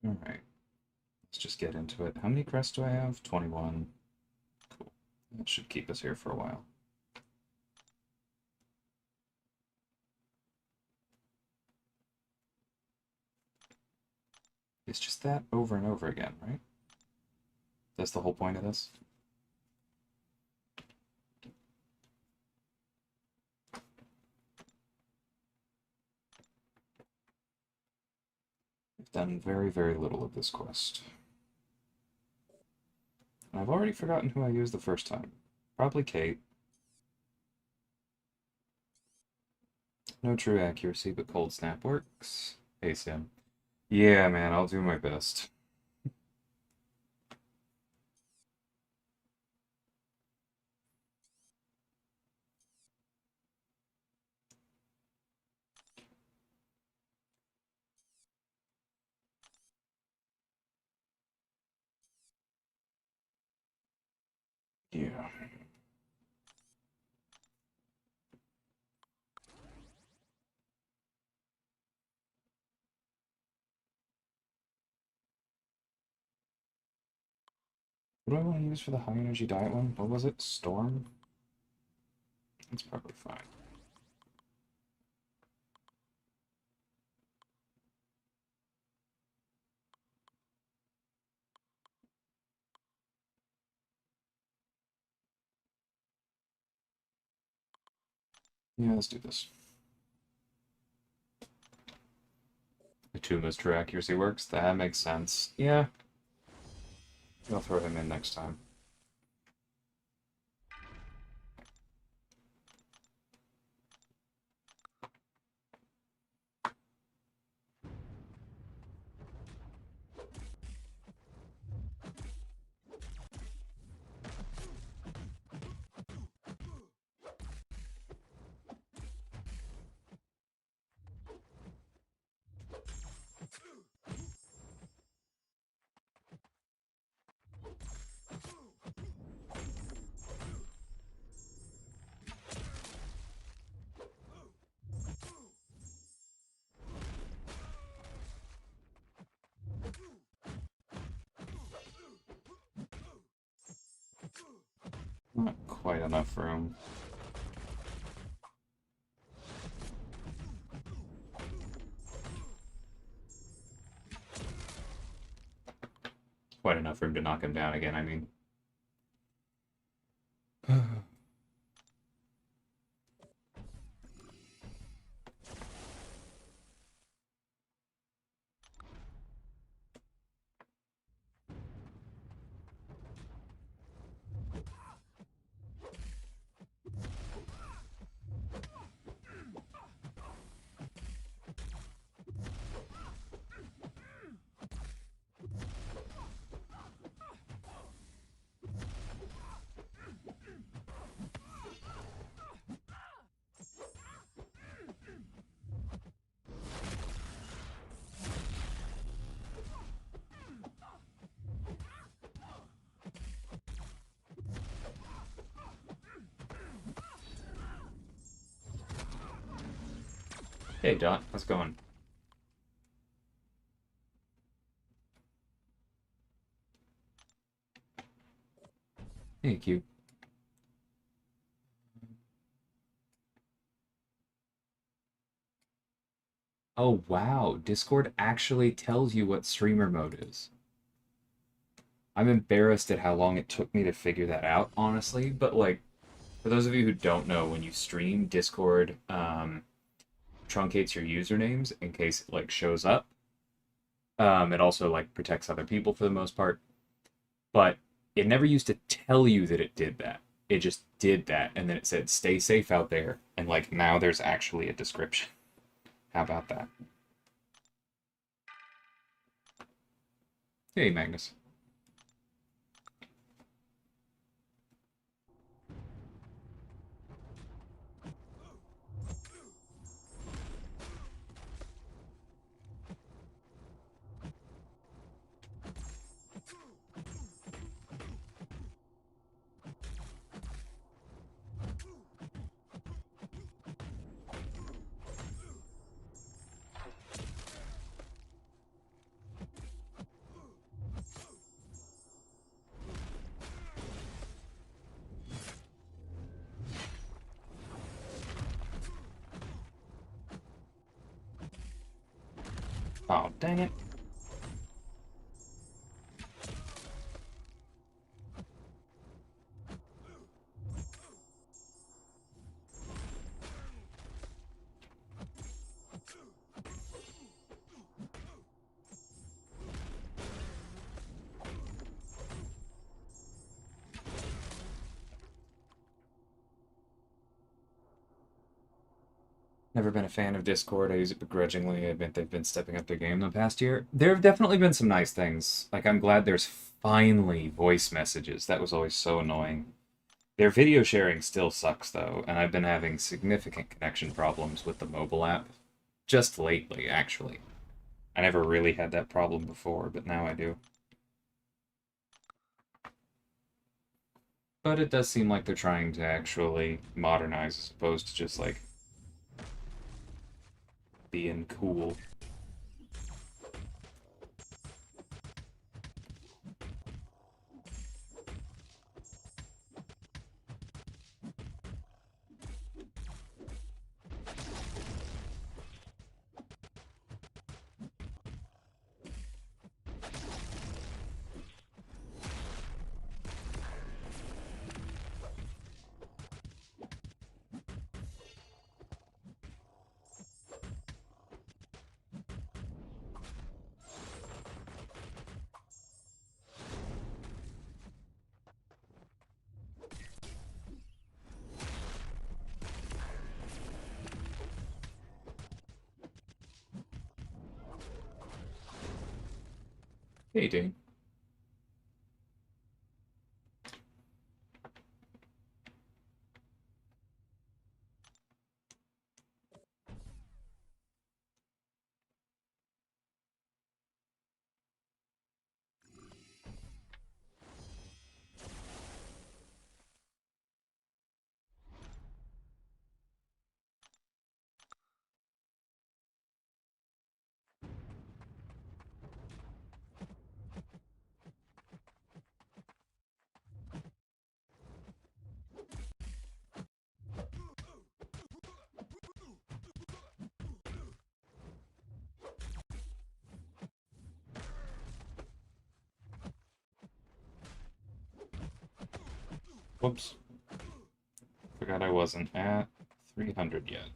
Alright, let's just get into it. How many crests do I have? 21. Cool. That should keep us here for a while. It's just that over and over again, right? That's the whole point of this? I've done very, very little of this quest. And I've already forgotten who I used the first time. Probably Kate. No true accuracy, but cold snap works. Hey, Sim. Yeah, man, I'll do my best. Yeah. What do I want to use for the high energy diet one? What was it? Storm? That's probably fine. Yeah, let's do this. Atuma's true accuracy works. That makes sense. Yeah. I'll throw him in next time. Not quite enough room. Quite enough room to knock him down again, I mean. Hey, Dot, how's it going? Hey, Q. Oh, wow. Discord actually tells you what streamer mode is. I'm embarrassed at how long it took me to figure that out, honestly. But, like, for those of you who don't know, when you stream, Discord truncates your usernames in case it, like, shows up. It also, like, protects other people for the most part. But it never used to tell you that it did that. It just did that, and then it said, stay safe out there. And, like, now there's actually a description. How about that? Hey, Magnus. Oh, dang it. Never been a fan of Discord. I use it begrudgingly. I admit they've been stepping up their game the past year. There have definitely been some nice things. Like, I'm glad there's finally voice messages. That was always so annoying. Their video sharing still sucks, though, and I've been having significant connection problems with the mobile app. Just lately, actually. I never really had that problem before, but now I do. But it does seem like they're trying to actually modernize as opposed to just, like, being cool. Hey, Dane. Whoops. Forgot I wasn't at 300 yet.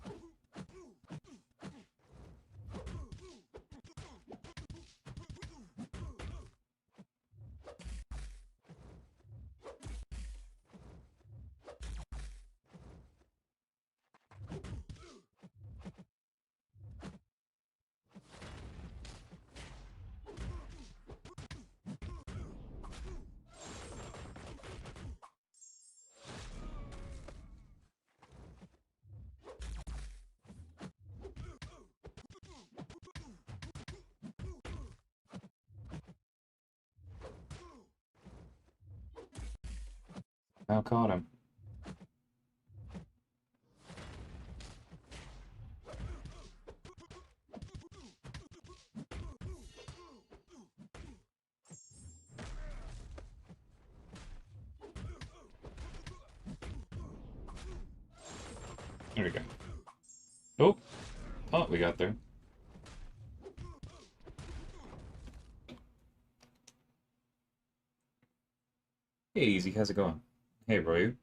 Now caught him. There we go. Oh, thought we got there. Hey, Easy, how's it going? Hey, Royu.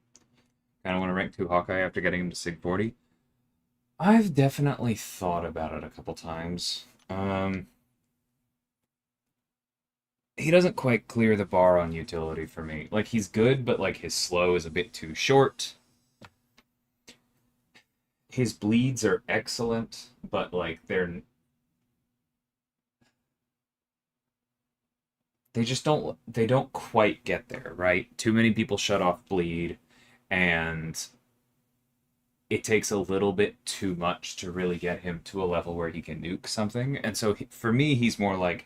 Kinda want to rank 2 Hawkeye after getting him to Sig 40? I've definitely thought about it a couple times. He doesn't quite clear the bar on utility for me. Like, he's good, but, like, his slow is a bit too short. His bleeds are excellent, but, like, they don't quite get there, right? Too many people shut off bleed, and it takes a little bit too much to really get him to a level where he can nuke something. And so for me, he's more like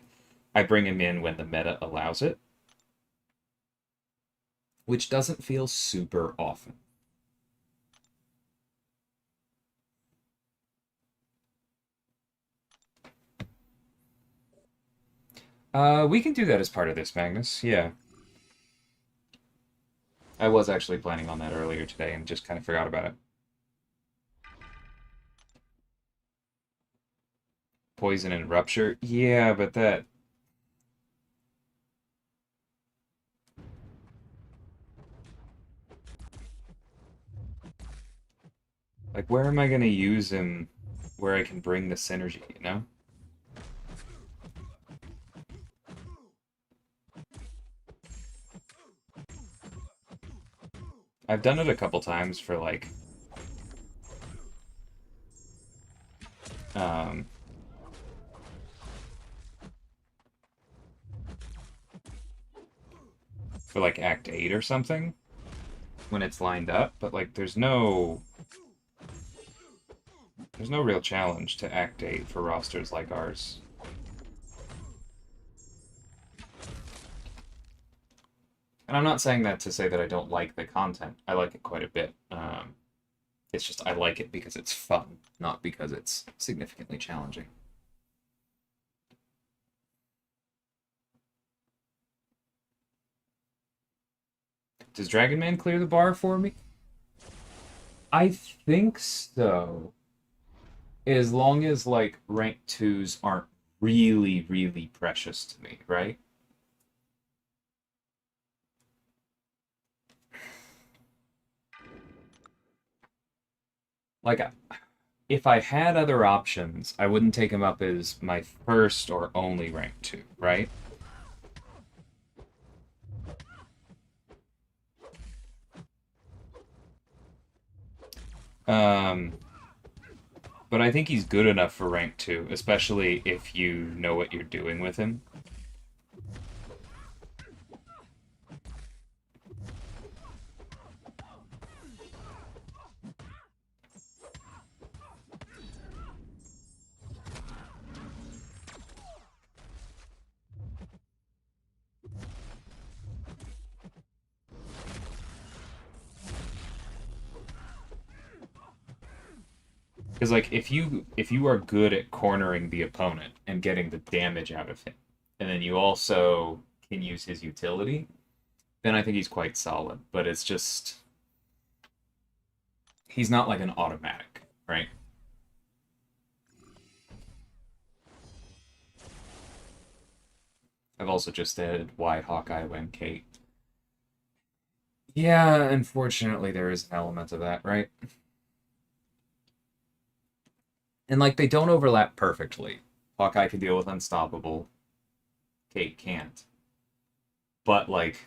I bring him in when the meta allows it, which doesn't feel super often. We can do that as part of this, Magnus. Yeah. I was actually planning on that earlier today and just kind of forgot about it. Poison and Rupture. Yeah, but that... Like, where am I going to use him where I can bring the synergy, you know? I've done it a couple times for, like... Um... For, like, Act 8 or something. When it's lined up, but, like, there's no... There's no real challenge to Act 8 for rosters like ours. And I'm not saying that to say that I don't like the content. I like it quite a bit. It's just I like it because it's fun, not because it's significantly challenging. Does Dragon Man clear the bar for me? I think so. As long as, like, rank 2s aren't really, really precious to me, right? Like, if I had other options, I wouldn't take him up as my first or only rank 2, right? But I think he's good enough for rank 2, especially if you know what you're doing with him. Because, like, if you are good at cornering the opponent and getting the damage out of him, and then you also can use his utility, then I think he's quite solid. But it's just he's not like an automatic, right? I've also just added why Hawkeye when Kate. Yeah, unfortunately there is an element of that, right? And, like, they don't overlap perfectly. Hawkeye can deal with Unstoppable. Kate can't. But, like,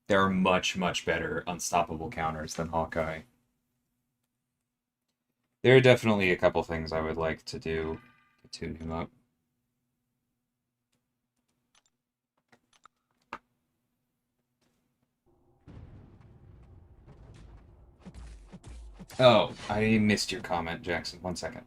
there are much, much better Unstoppable counters than Hawkeye. There are definitely a couple things I would like to do to tune him up. Oh, I missed your comment, Jackson. 1 second.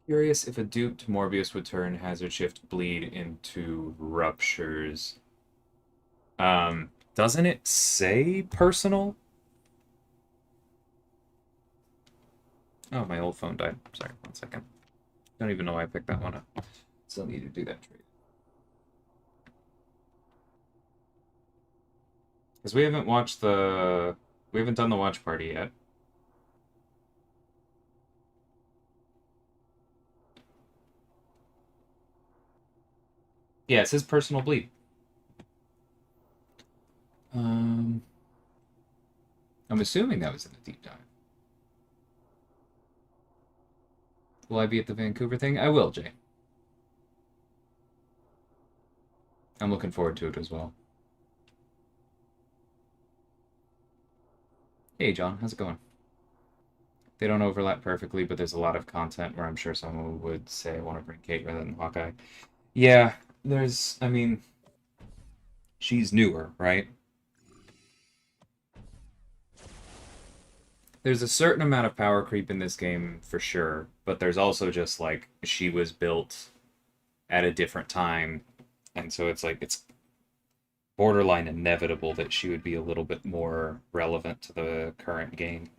Curious if a duped Morbius would turn Hazard Shift Bleed into Ruptures. Doesn't it say personal? Oh, my old phone died. Sorry, 1 second. Don't even know why I picked that one up. Still need to do that trade. Because we haven't watched the... We haven't done the watch party yet. Yeah, it says personal bleed. I'm assuming that was in the deep dive. Will I be at the Vancouver thing? I will, Jay. I'm looking forward to it as well. Hey, John. How's it going? They don't overlap perfectly, but there's a lot of content where I'm sure someone would say I want to bring Kate rather than Hawkeye. Yeah, I mean, she's newer, right? There's a certain amount of power creep in this game for sure, but there's also just like she was built at a different time, and so it's like it's borderline inevitable that she would be a little bit more relevant to the current game.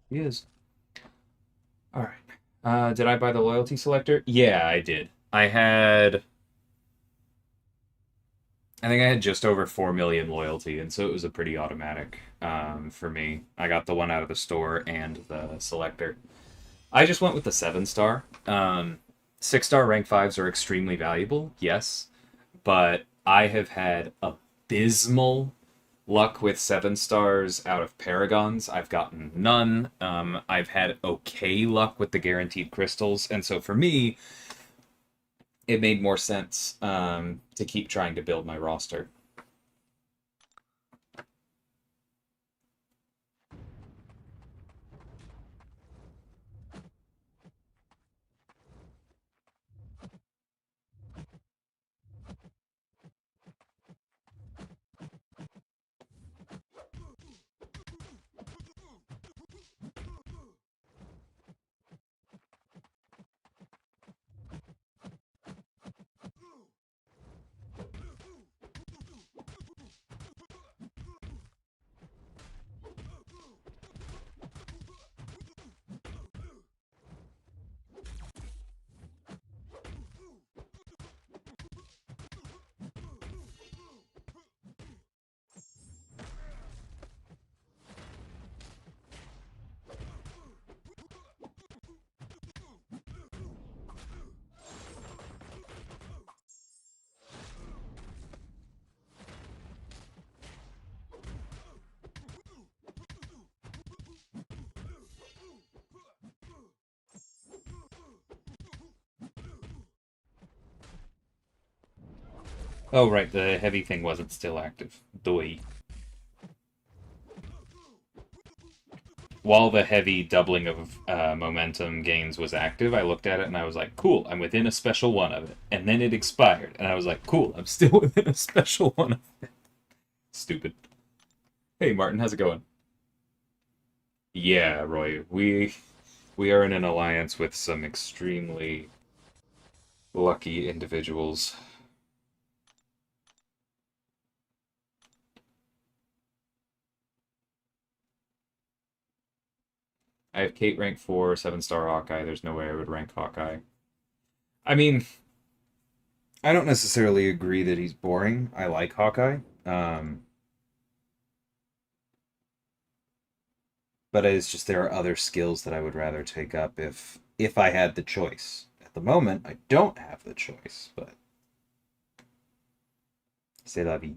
He is. All right. Did I buy the loyalty selector? Yeah, I did. I think I had just over 4 million loyalty, and so it was a pretty automatic for me. I got the one out of the store and the selector. I just went with the 7-star. 6-star rank 5s are extremely valuable, yes, but I have had abysmal luck with 7-stars out of Paragons. I've gotten none. I've had okay luck with the guaranteed crystals, and so for me, it made more sense to keep trying to build my roster. Oh, right, the heavy thing wasn't still active. Doi. While the heavy doubling of momentum gains was active, I looked at it and I was like, cool, I'm within a special one of it. And then it expired, and I was like, cool, I'm still within a special one of it. Stupid. Hey, Martin, how's it going? Yeah, Roy, we are in an alliance with some extremely lucky individuals. I have Kate rank 4, 7-star Hawkeye. There's no way I would rank Hawkeye. I mean, I don't necessarily agree that he's boring. I like Hawkeye. Um, but it's just there are other skills that I would rather take up if I had the choice. At the moment, I don't have the choice, but c'est la vie.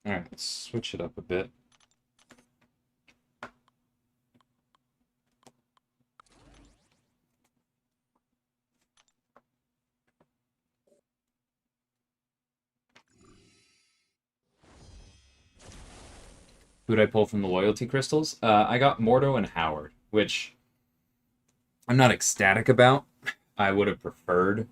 All right, let's switch it up a bit. Who did I pull from the loyalty crystals? I got Mordo and Howard, which I'm not ecstatic about. I would have preferred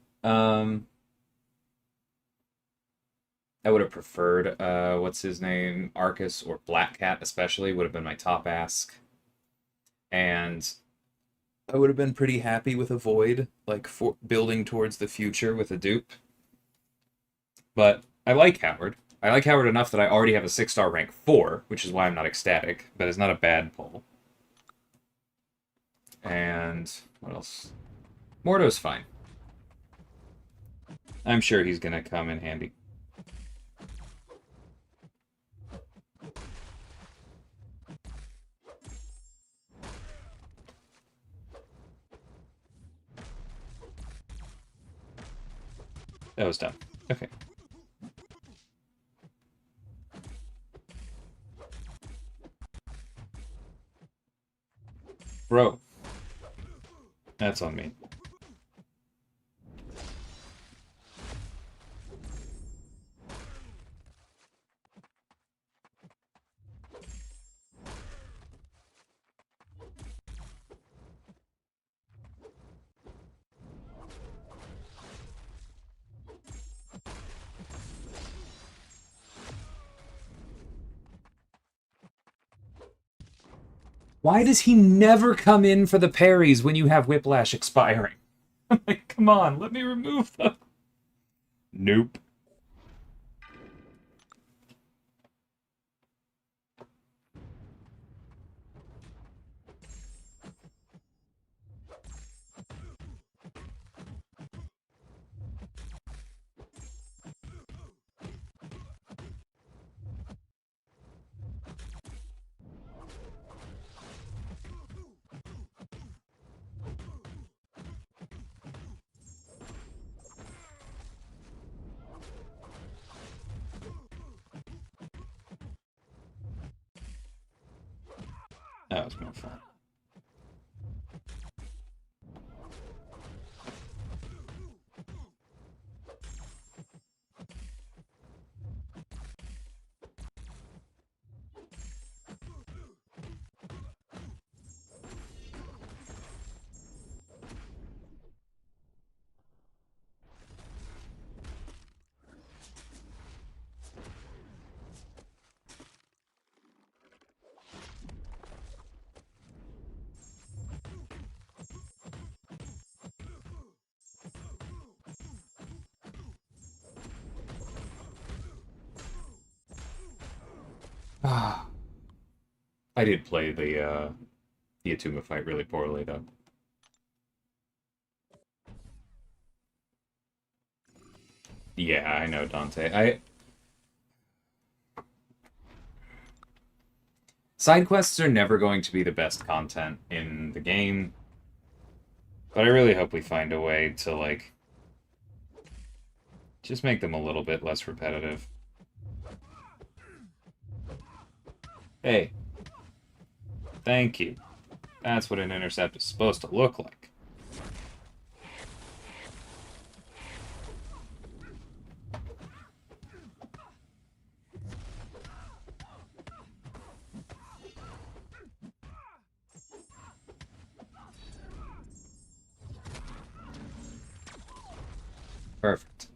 I would have preferred, what's his name? Arcus or Black Cat, especially, would have been my top ask. And I would have been pretty happy with a Void, like for building towards the future with a dupe. But I like Howard. I like Howard enough that I already have a 6-star rank 4, which is why I'm not ecstatic, but it's not a bad pull. And what else? Mordo's fine. I'm sure he's gonna come in handy. That was dumb. Okay. Bro. That's on me. Why does he never come in for the parries when you have Whiplash expiring? I'm like, come on, let me remove them. Nope. That was more fun. Ah, I did play the Atuma fight really poorly though. Yeah, I know, Dante. Side quests are never going to be the best content in the game, but I really hope we find a way to like just make them a little bit less repetitive. Hey, thank you. That's what an intercept is supposed to look like. Perfect.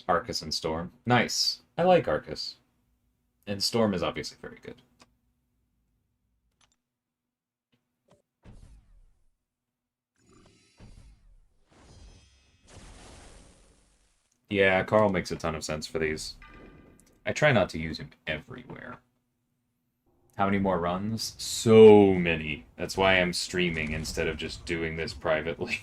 Arcus and Storm. Nice. I like Arcus. And Storm is obviously very good. Yeah, Carl makes a ton of sense for these. I try not to use him everywhere. How many more runs? So many. That's why I'm streaming instead of just doing this privately.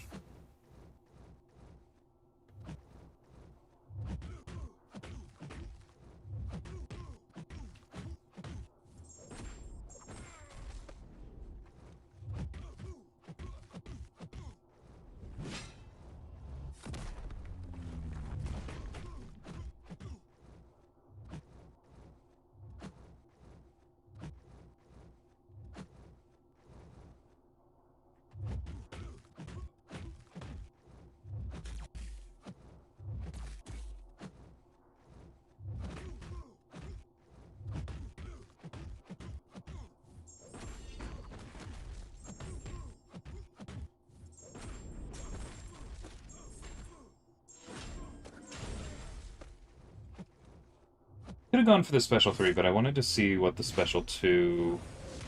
Could have gone for the special 3, but I wanted to see what the special 2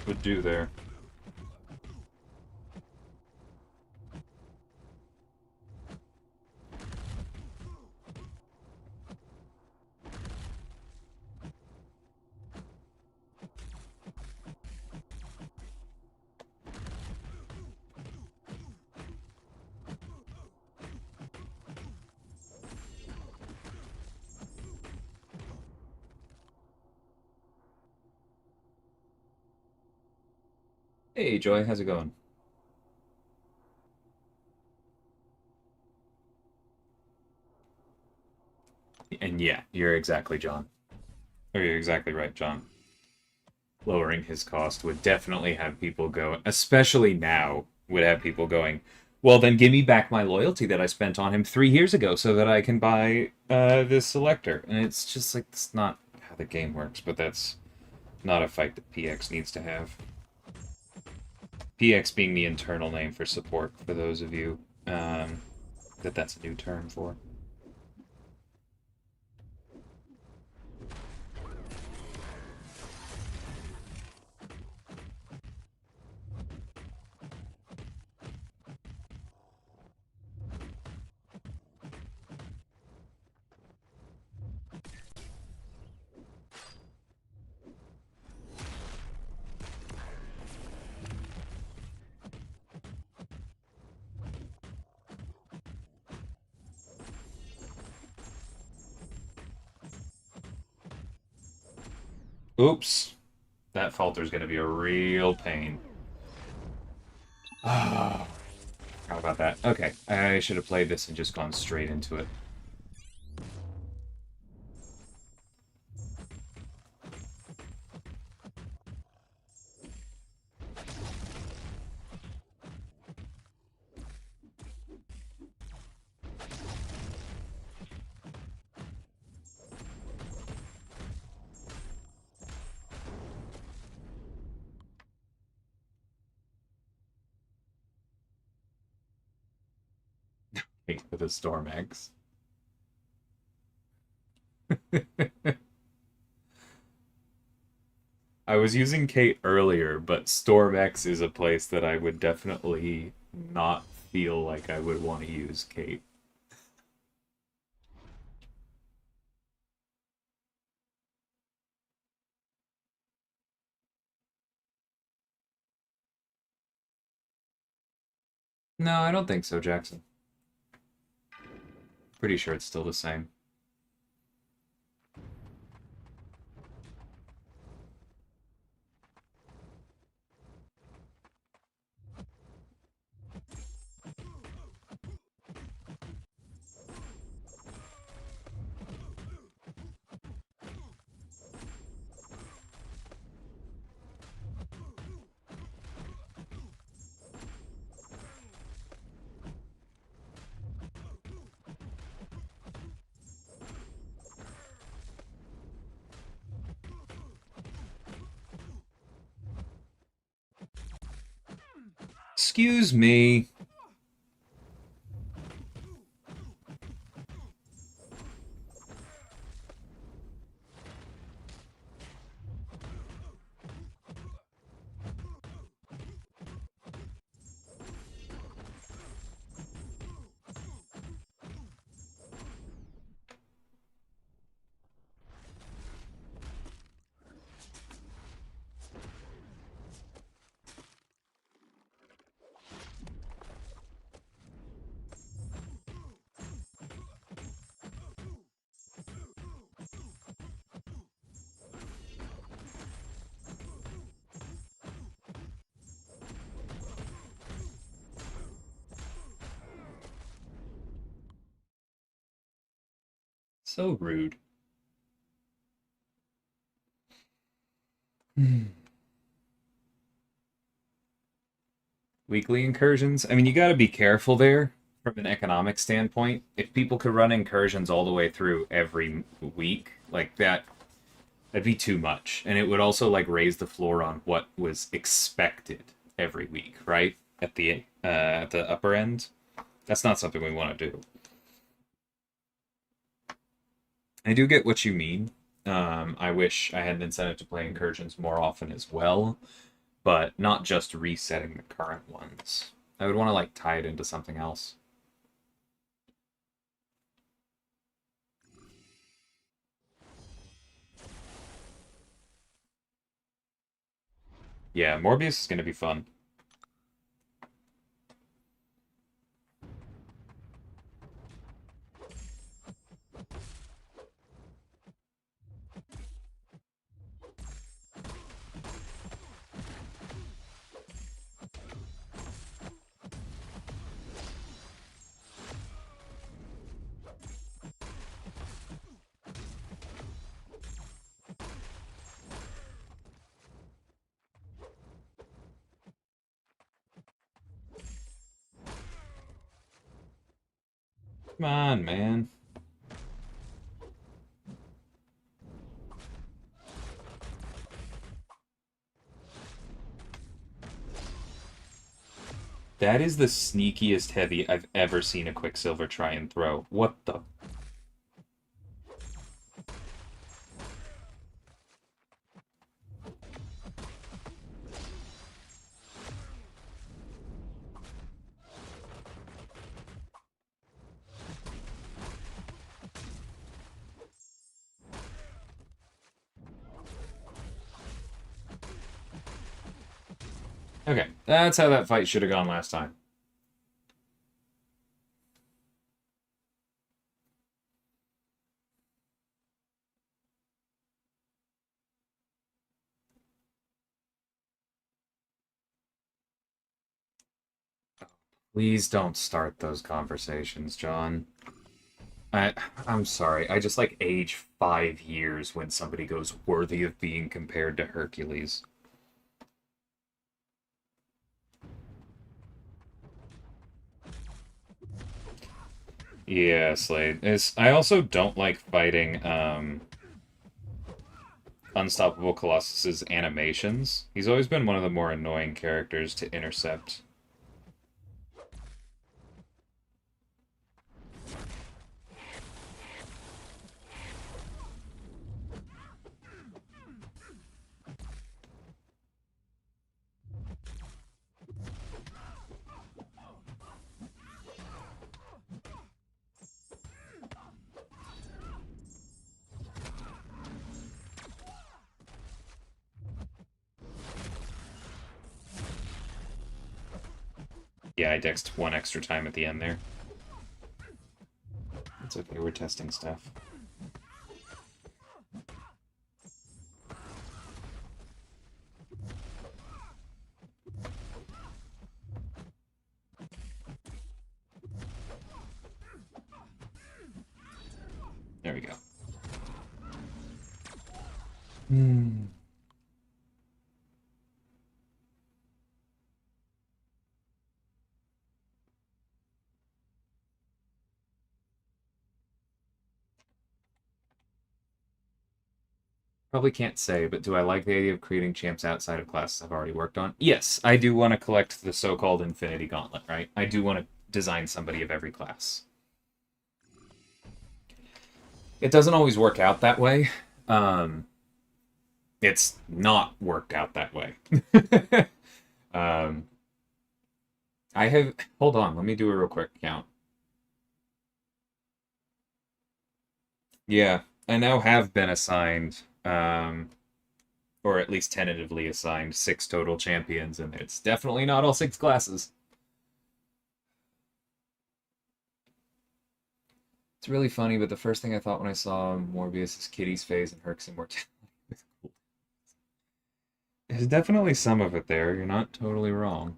would do there. Hey, Joy, how's it going? And yeah, you're exactly John. Or you're exactly right, John. Lowering his cost would definitely have people go, especially now, would have people going, well, then give me back my loyalty that I spent on him 3 years ago so that I can buy this selector. And it's just like, that's not how the game works, but that's not a fight that PX needs to have. PX being the internal name for support, for those of you that's a new term for. Oops. That falter's going to be a real pain. Ah, how about that? Okay, I should have played this and just gone straight into it. Hate with a Storm X. I was using Kate earlier, but Storm X is a place that I would definitely not feel like I would want to use Kate. No, I don't think so, Jackson. Pretty sure it's still the same. Excuse me. So rude. Weekly incursions? I mean, you gotta be careful there from an economic standpoint. If people could run incursions all the way through every week, like that'd be too much. And it would also like raise the floor on what was expected every week, right? At the upper end. That's not something we want to do. I do get what you mean. I wish I had an incentive to play incursions more often as well, but not just resetting the current ones. I would want to like tie it into something else. Yeah, Morbius is going to be fun. Come on, man. That is the sneakiest heavy I've ever seen a Quicksilver try and throw. What the? Okay, that's how that fight should have gone last time. Please don't start those conversations, John. I'm sorry. I just like age 5 years when somebody goes worthy of being compared to Hercules. Yeah, Slade. I also don't like fighting Unstoppable Colossus's animations. He's always been one of the more annoying characters to intercept. Yeah, I dexed one extra time at the end there. It's okay, we're testing stuff. There we go. Hmm. Probably can't say, but do I like the idea of creating champs outside of classes I've already worked on? Yes, I do want to collect the so-called Infinity Gauntlet, right? I do want to design somebody of every class. It doesn't always work out that way. It's not worked out that way. um, I have... Hold on, let me do a real quick count. Yeah, I now have been assigned, or at least tentatively assigned, 6 total champions, and it's definitely not all 6 classes. It's really funny, but the first thing I thought when I saw Morbius is Kitty's face and Herc's immortality. There's definitely some of it there. You're not totally wrong.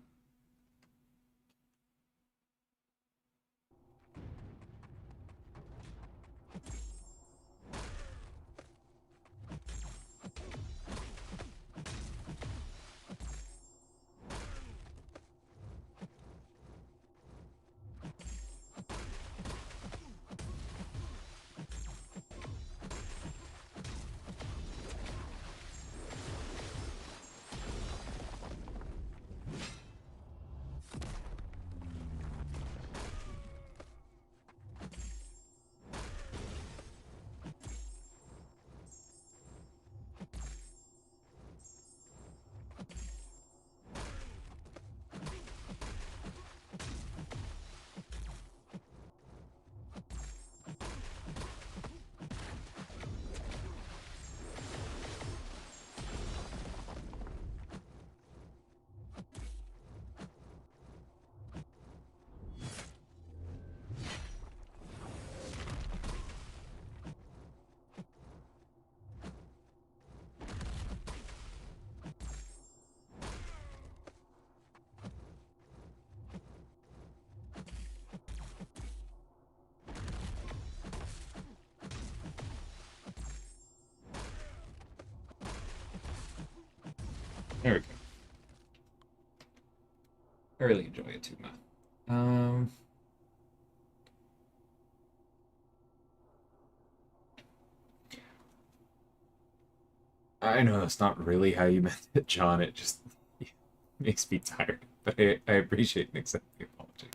There we go. I really enjoy it too much. I know that's not really how you meant it, John. It just makes me tired. But I appreciate and accept the apology.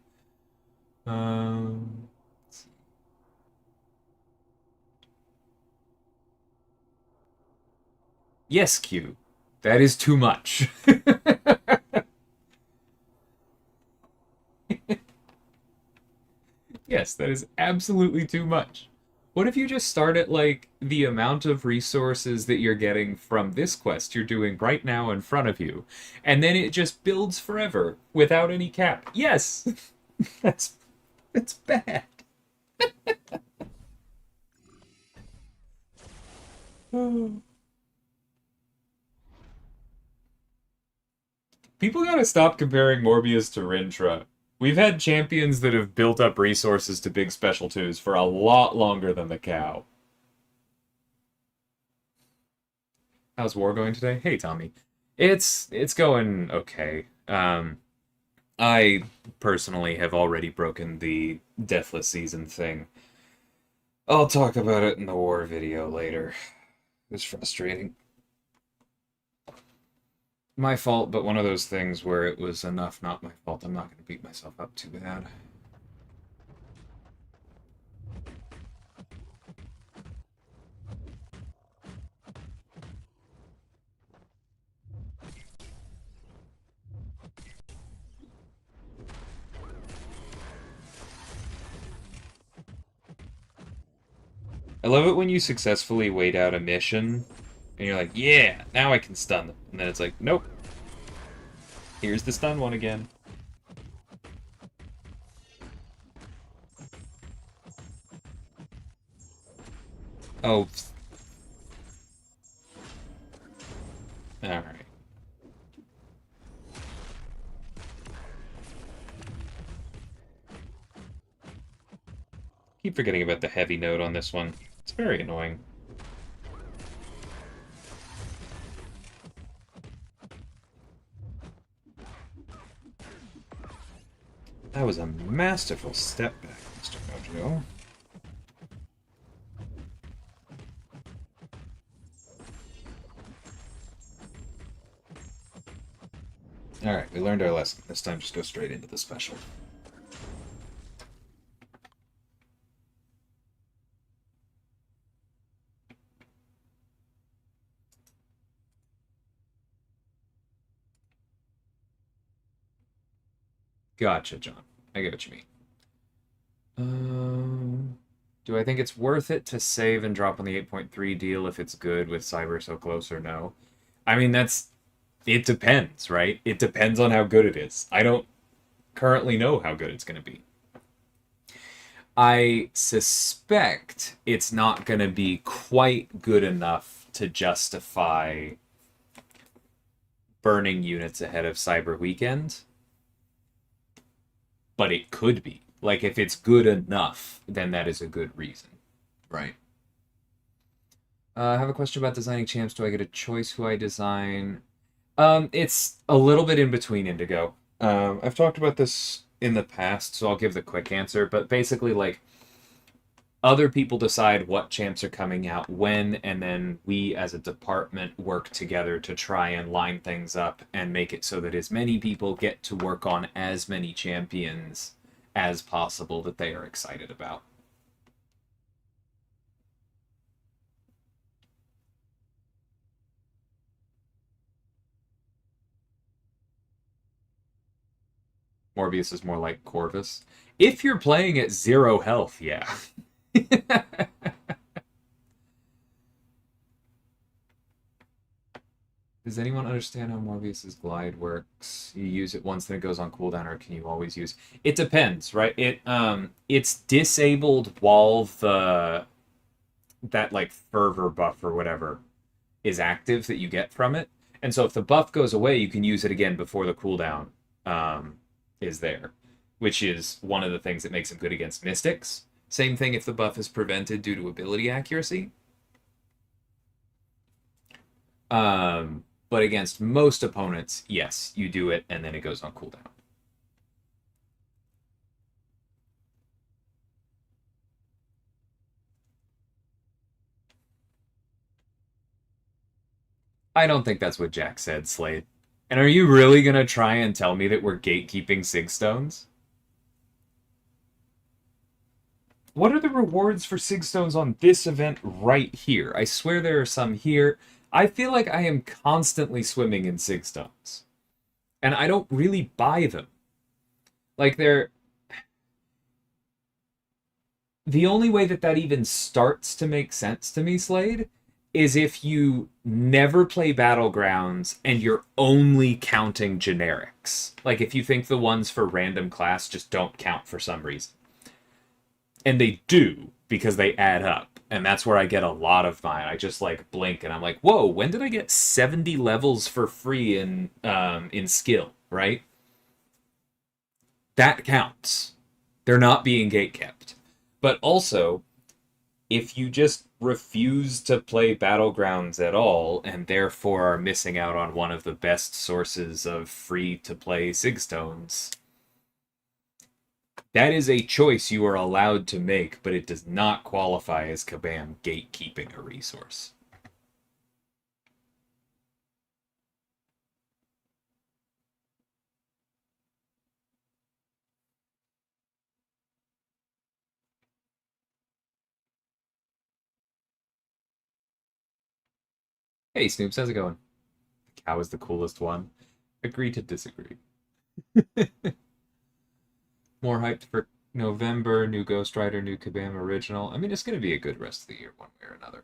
Let's see. Yes, Q. That is too much. Yes, that is absolutely too much. What if you just start at like the amount of resources that you're getting from this quest you're doing right now in front of you, and then it just builds forever without any cap? Yes, that's that's bad. People gotta stop comparing Morbius to Rintra. We've had champions that have built up resources to big special twos for a lot longer than the cow. How's war going today? Hey, Tommy. It's going okay. I personally have already broken the Deathless Season thing. I'll talk about it in the war video later. It's frustrating. My fault, but one of those things where it was enough not my fault. I'm not going to beat myself up too bad. I love it when you successfully wait out a mission, and you're like, yeah, now I can stun them. And then it's like, nope. Here's the stun one again. Oh. Alright. Keep forgetting about the heavy node on this one. It's very annoying. That was a masterful step back, Mr. Mojo. Alright, we learned our lesson. This time just go straight into the special. Gotcha, John. I get what you mean. Do I think it's worth it to save and drop on the 8.3 deal if it's good with Cyber so close or no? I mean, it depends, right? It depends on how good it is. I don't currently know how good it's going to be. I suspect it's not going to be quite good enough to justify burning units ahead of Cyber Weekend. But it could be. Like, if it's good enough, then that is a good reason. Right. I have a question about designing champs. Do I get a choice who I design? It's a little bit in between, Indigo. I've talked about this in the past, so I'll give the quick answer. But basically, like, other people decide what champs are coming out when, and then we as a department work together to try and line things up and make it so that as many people get to work on as many champions as possible that they are excited about. Morbius is more like Corvus. If you're playing at 0 health, yeah. Does anyone understand how Morbius's glide works? You use it once, then it goes on cooldown, or can you always use? It depends, right? It's disabled while that like fervor buff or whatever is active that you get from it, and so if the buff goes away, you can use it again before the cooldown is there, which is one of the things that makes him good against mystics. Same thing if the buff is prevented due to ability accuracy. But against most opponents, yes, you do it, and then it goes on cooldown. I don't think that's what Jack said, Slade. And are you really gonna try and tell me that we're gatekeeping Sigstones? What are the rewards for Sigstones on this event right here? I swear there are some here. I feel like I am constantly swimming in Sigstones. And I don't really buy them. Like, they're... The only way that that even starts to make sense to me, Slade, is if you never play Battlegrounds and you're only counting generics. Like, if you think the ones for random class just don't count for some reason. And they do, because they add up. And that's where I get a lot of mine. I just, like, blink and I'm like, whoa, when did I get 70 levels for free in skill, right? That counts. They're not being gatekept. But also, if you just refuse to play Battlegrounds at all, and therefore are missing out on one of the best sources of free-to-play Sigstones, that is a choice you are allowed to make, but it does not qualify as Kabam gatekeeping a resource. Hey, Snoops, how's it going? The cow is the coolest one. Agree to disagree. More hyped for November, new Ghost Rider, new Kabam original. I mean, it's going to be a good rest of the year, one way or another.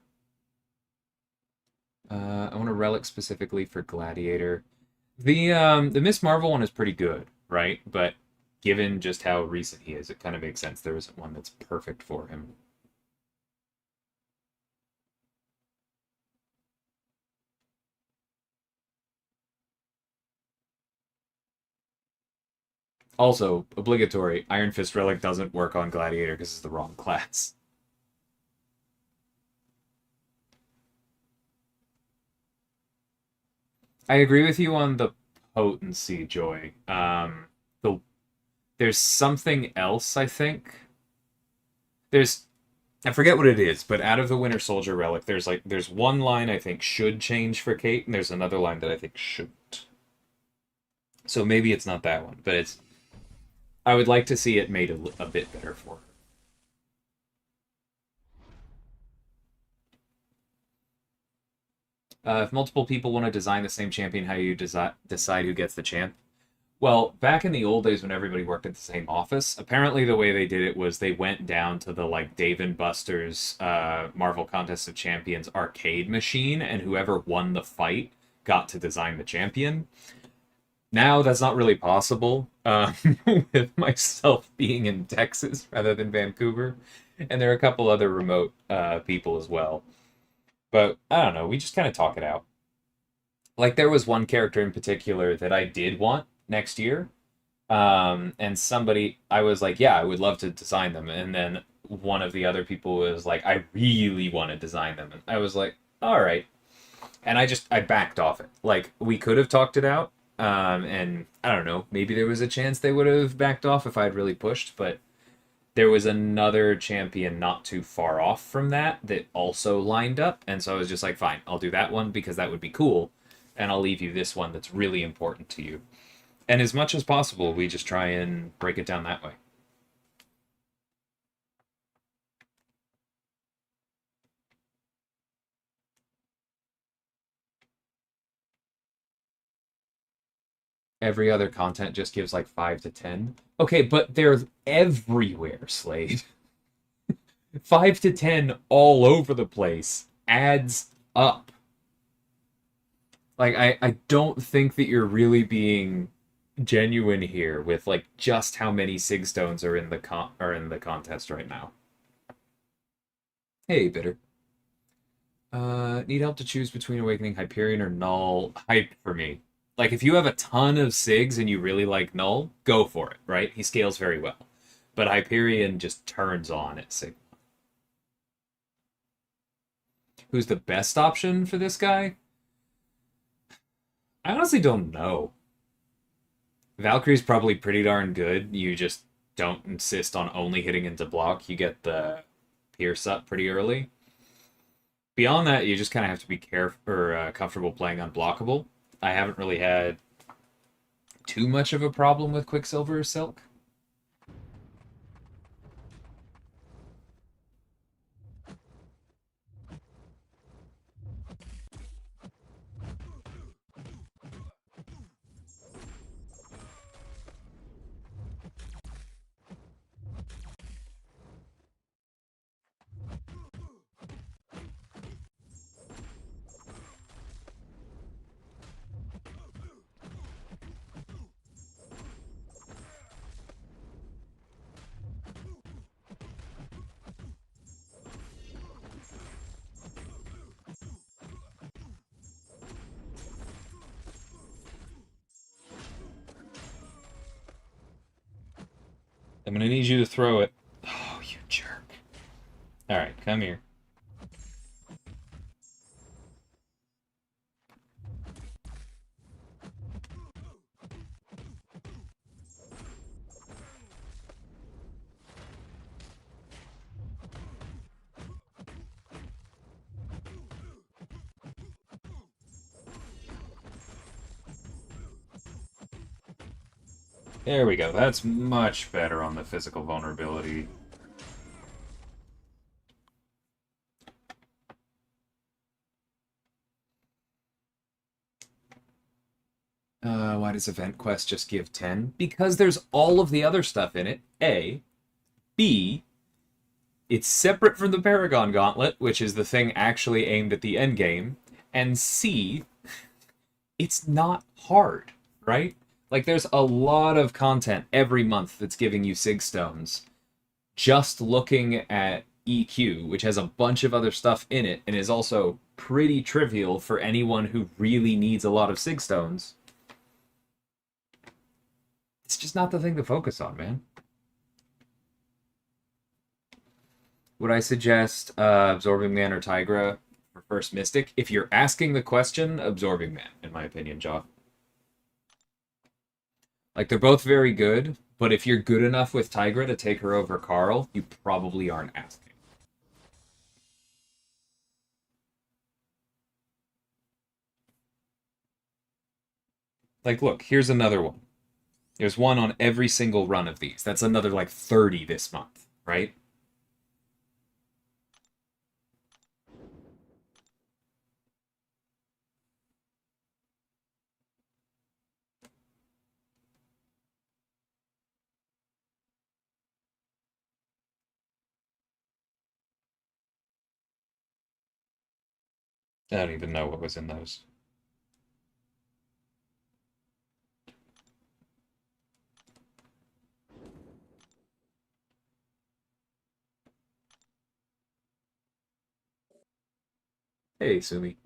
I want a relic specifically for Gladiator. The Miss Marvel one is pretty good, right? But given just how recent he is, it kind of makes sense there isn't one that's perfect for him. Also, obligatory, Iron Fist Relic doesn't work on Gladiator because it's the wrong class. I agree with you on the potency, Joy. The There's something else, I think. There's I forget what it is, but out of the Winter Soldier relic, there's one line I think should change for Kate, and there's another line that I think shouldn't. So maybe it's not that one, but it's. I would like to see it made a bit better for her. If multiple people want to design the same champion, how do you decide who gets the champ? Well, back in the old days when everybody worked at the same office, apparently the way they did it was they went down to the like Dave and Buster's Marvel Contest of Champions arcade machine, and whoever won the fight got to design the champion. Now that's not really possible, with myself being in Texas rather than Vancouver, and there are a couple other remote people as well. But I don't know, we just kind of talk it out. Like there was one character in particular that I did want next year. And somebody, I was like, yeah, I would love to design them. And then one of the other people was like, I really want to design them. And I was like, all right. And I backed off it. Like, we could have talked it out. And I don't know, maybe there was a chance they would have backed off if I'd really pushed, but there was another champion not too far off from that that also lined up. And so I was just like, fine, I'll do that one because that would be cool. And I'll leave you this one that's really important to you. And as much as possible, we just try and break it down that way. Every other content just gives like 5 to 10. Okay, but they're everywhere, Slade. 5 to 10 all over the place adds up. Like, I don't think that you're really being genuine here with like just how many Sigstones are in the contest right now. Hey, Bitter. Need help to choose between Awakening, Hyperion, or Null? Hype for me. Like, if you have a ton of Sigs and you really like Null, go for it, right? He scales very well. But Hyperion just turns on at Sig. Who's the best option for this guy? I honestly don't know. Valkyrie's probably pretty darn good. You just don't insist on only hitting into block. You get the pierce up pretty early. Beyond that, you just kind of have to be careful or comfortable playing unblockable. I haven't really had too much of a problem with Quicksilver or Silk. I'm gonna need you to throw it. Oh, you jerk. Alright, come here. There we go. That's much better on the physical vulnerability. Why does Event Quest just give 10? Because there's all of the other stuff in it. A. B. It's separate from the Paragon Gauntlet, which is the thing actually aimed at the endgame. And C. It's not hard, right? Like, there's a lot of content every month that's giving you Sig Stones. Just looking at EQ, which has a bunch of other stuff in it, and is also pretty trivial for anyone who really needs a lot of Sig Stones. It's just not the thing to focus on, man. Would I suggest Absorbing Man or Tigra for first Mystic? If you're asking the question, Absorbing Man, in my opinion, Jaw. Like, they're both very good, but if you're good enough with Tigra to take her over Carl, you probably aren't asking. Like, look, here's another one. There's one on every single run of these. That's another, like, 30 this month, right? I don't even know what was in those. Hey, Sumi.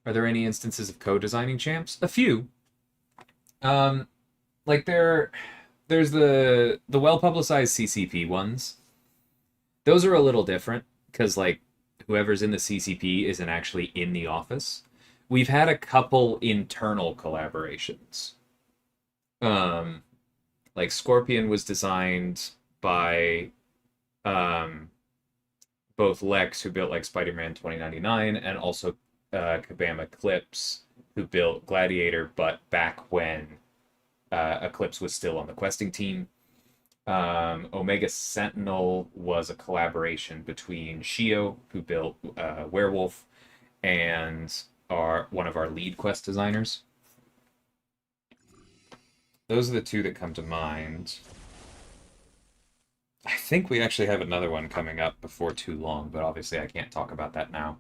Are there any instances of co-designing champs? A few. Um, like there's the well-publicized CCP ones. Those are a little different because like whoever's in the CCP isn't actually in the office. We've had a couple internal collaborations. Um, like Scorpion was designed by um both Lex, who built like Spider-Man 2099, and also Kabam Eclipse, who built Gladiator, but back when Eclipse was still on the questing team. Omega Sentinel was a collaboration between Shio, who built Werewolf, and one of our lead quest designers. Those are the two that come to mind. I think we actually have another one coming up before too long, but obviously I can't talk about that now.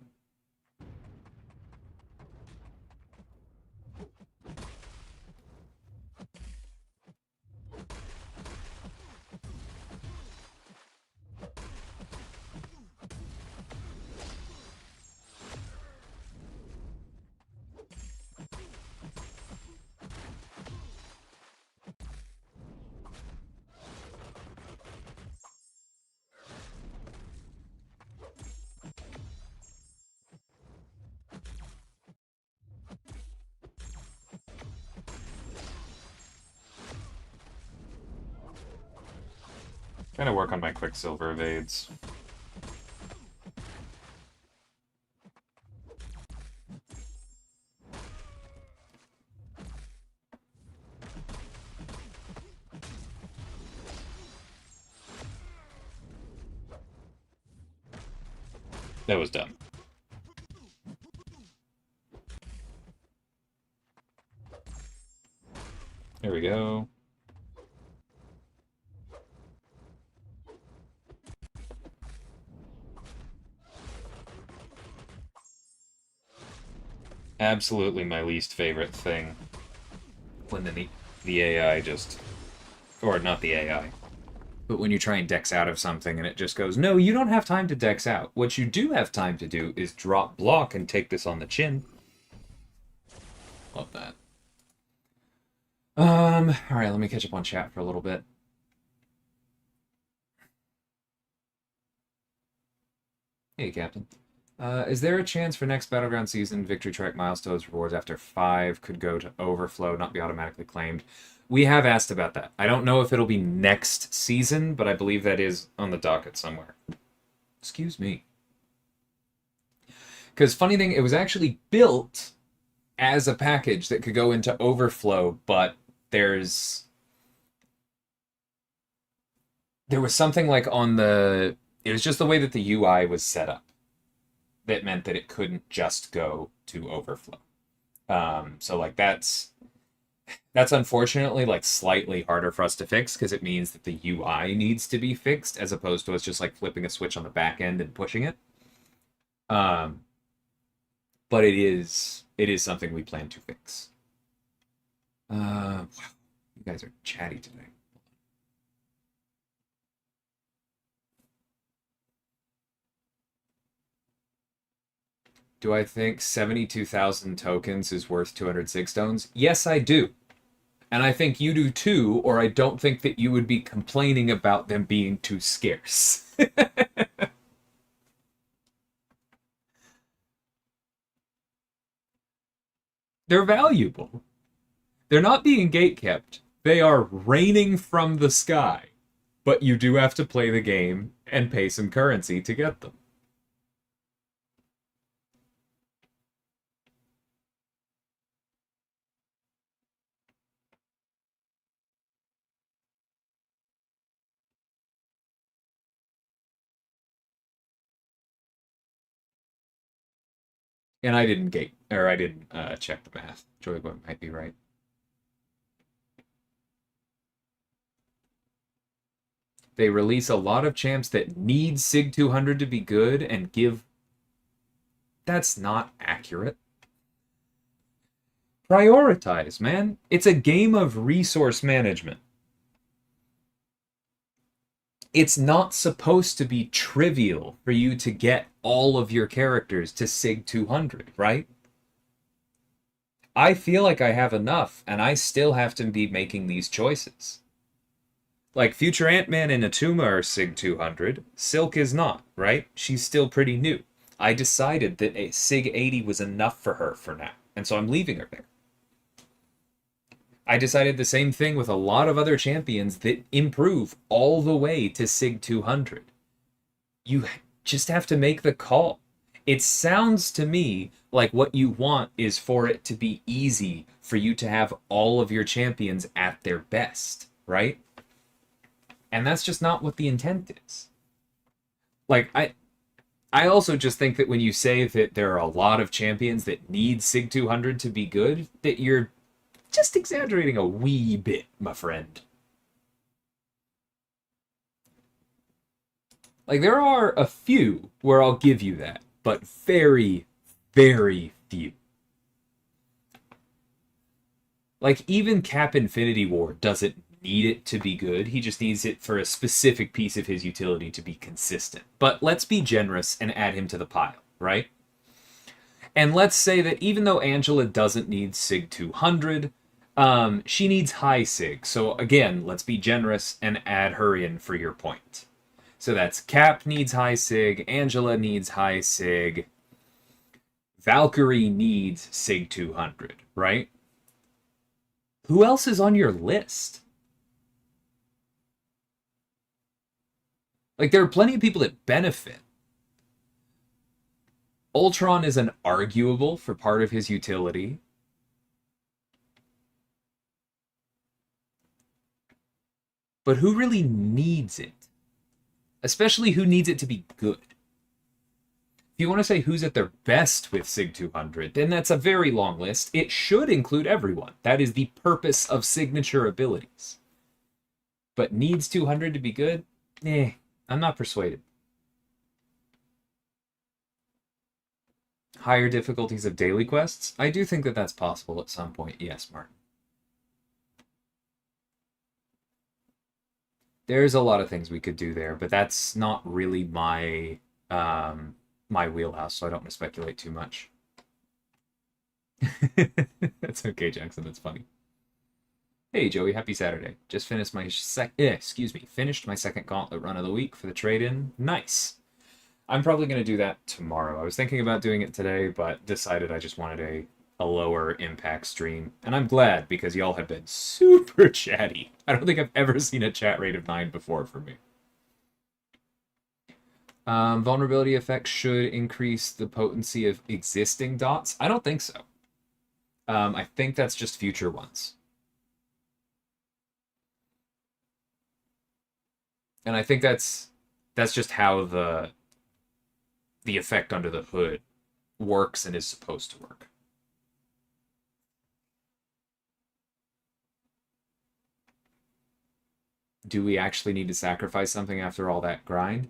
Trying to work on my Quicksilver evades. That was dumb. There we go. Absolutely my least favorite thing. When the AI just... Or not the AI. But when you try and dex out of something and it just goes, no, you don't have time to dex out. What you do have time to do is drop block and take this on the chin. Love that. Alright, let me catch up on chat for a little bit. Hey, Captain. Is there a chance for next Battleground season, victory track milestones rewards after 5 could go to overflow, not be automatically claimed? We have asked about that. I don't know if it'll be next season, but I believe that is on the docket somewhere. Excuse me. Because funny thing, it was actually built as a package that could go into overflow, but there was something like on the... It was just the way that the UI was set up that meant that it couldn't just go to overflow. So like that's unfortunately like slightly harder for us to fix because it means that the UI needs to be fixed as opposed to us just like flipping a switch on the back end and pushing it. But it is something we plan to fix. Wow, you guys are chatty today. Do I think 72,000 tokens is worth 206 stones? Yes, I do. And I think you do too, or I don't think that you would be complaining about them being too scarce. They're valuable. They're not being gatekept. They are raining from the sky. But you do have to play the game and pay some currency to get them. And I didn't check the math. Joyboy might be right. They release a lot of champs that need Sig 200 to be good and give... That's not accurate. Prioritize, man. It's a game of resource management. It's not supposed to be trivial for you to get all of your characters to Sig 200, right? I feel like I have enough, and I still have to be making these choices. Like, Future Ant-Man and Atuma are Sig 200. Silk is not, right? She's still pretty new. I decided that a Sig 80 was enough for her for now, and so I'm leaving her there. I decided the same thing with a lot of other champions that improve all the way to Sig 200. You just have to make the call. It sounds to me like what you want is for it to be easy for you to have all of your champions at their best, right? And that's just not what the intent is. Like, I also just think that when you say that there are a lot of champions that need Sig 200 to be good, that you're just exaggerating a wee bit, my friend. Like, there are a few where I'll give you that, but very, very few. Like, even Cap Infinity War doesn't need it to be good. He just needs it for a specific piece of his utility to be consistent. But let's be generous and add him to the pile, right? And let's say that even though Angela doesn't need Sig 200, she needs high Sig. So again, let's be generous and add her in for your point. So that's Cap needs high Sig, Angela needs high Sig, Valkyrie needs Sig 200, right? Who else is on your list? Like, there are plenty of people that benefit. Ultron is an arguable for part of his utility. But who really needs it? Especially who needs it to be good? If you want to say who's at their best with Sig 200, then that's a very long list. It should include everyone. That is the purpose of signature abilities. But needs 200 to be good? I'm not persuaded. Higher difficulties of daily quests? I do think that that's possible at some point. Yes, Martin. There's a lot of things we could do there, but that's not really my my wheelhouse, so I don't want to speculate too much. That's okay, Jackson. That's funny. Hey, Joey. Happy Saturday. Just finished my finished my second gauntlet run of the week for the trade-in. Nice. I'm probably going to do that tomorrow. I was thinking about doing it today, but decided I just wanted a lower impact stream. And I'm glad, because y'all have been super chatty. I don't think I've ever seen a chat rate of 9 before for me. Vulnerability effects should increase the potency of existing dots. I don't think so. I think that's just future ones. And I think that's just how the effect under the hood works and is supposed to work. Do we actually need to sacrifice something after all that grind?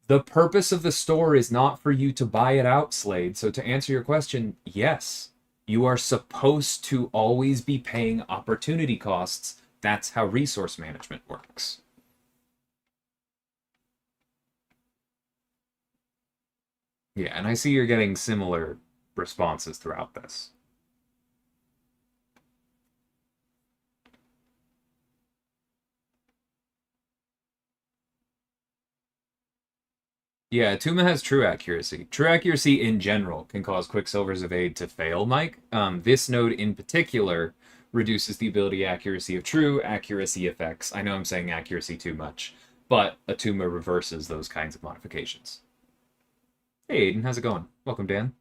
The purpose of the store is not for you to buy it out, Slade. So to answer your question, yes. You are supposed to always be paying opportunity costs. That's how resource management works. Yeah, and I see you're getting similar responses throughout this. Yeah, Tuma has true accuracy. True accuracy in general can cause Quicksilver's Evade to fail, Mike. This node in particular reduces the ability accuracy of true accuracy effects. I know I'm saying accuracy too much, but a Tuma reverses those kinds of modifications. Hey, Aiden, how's it going? Welcome, Dan.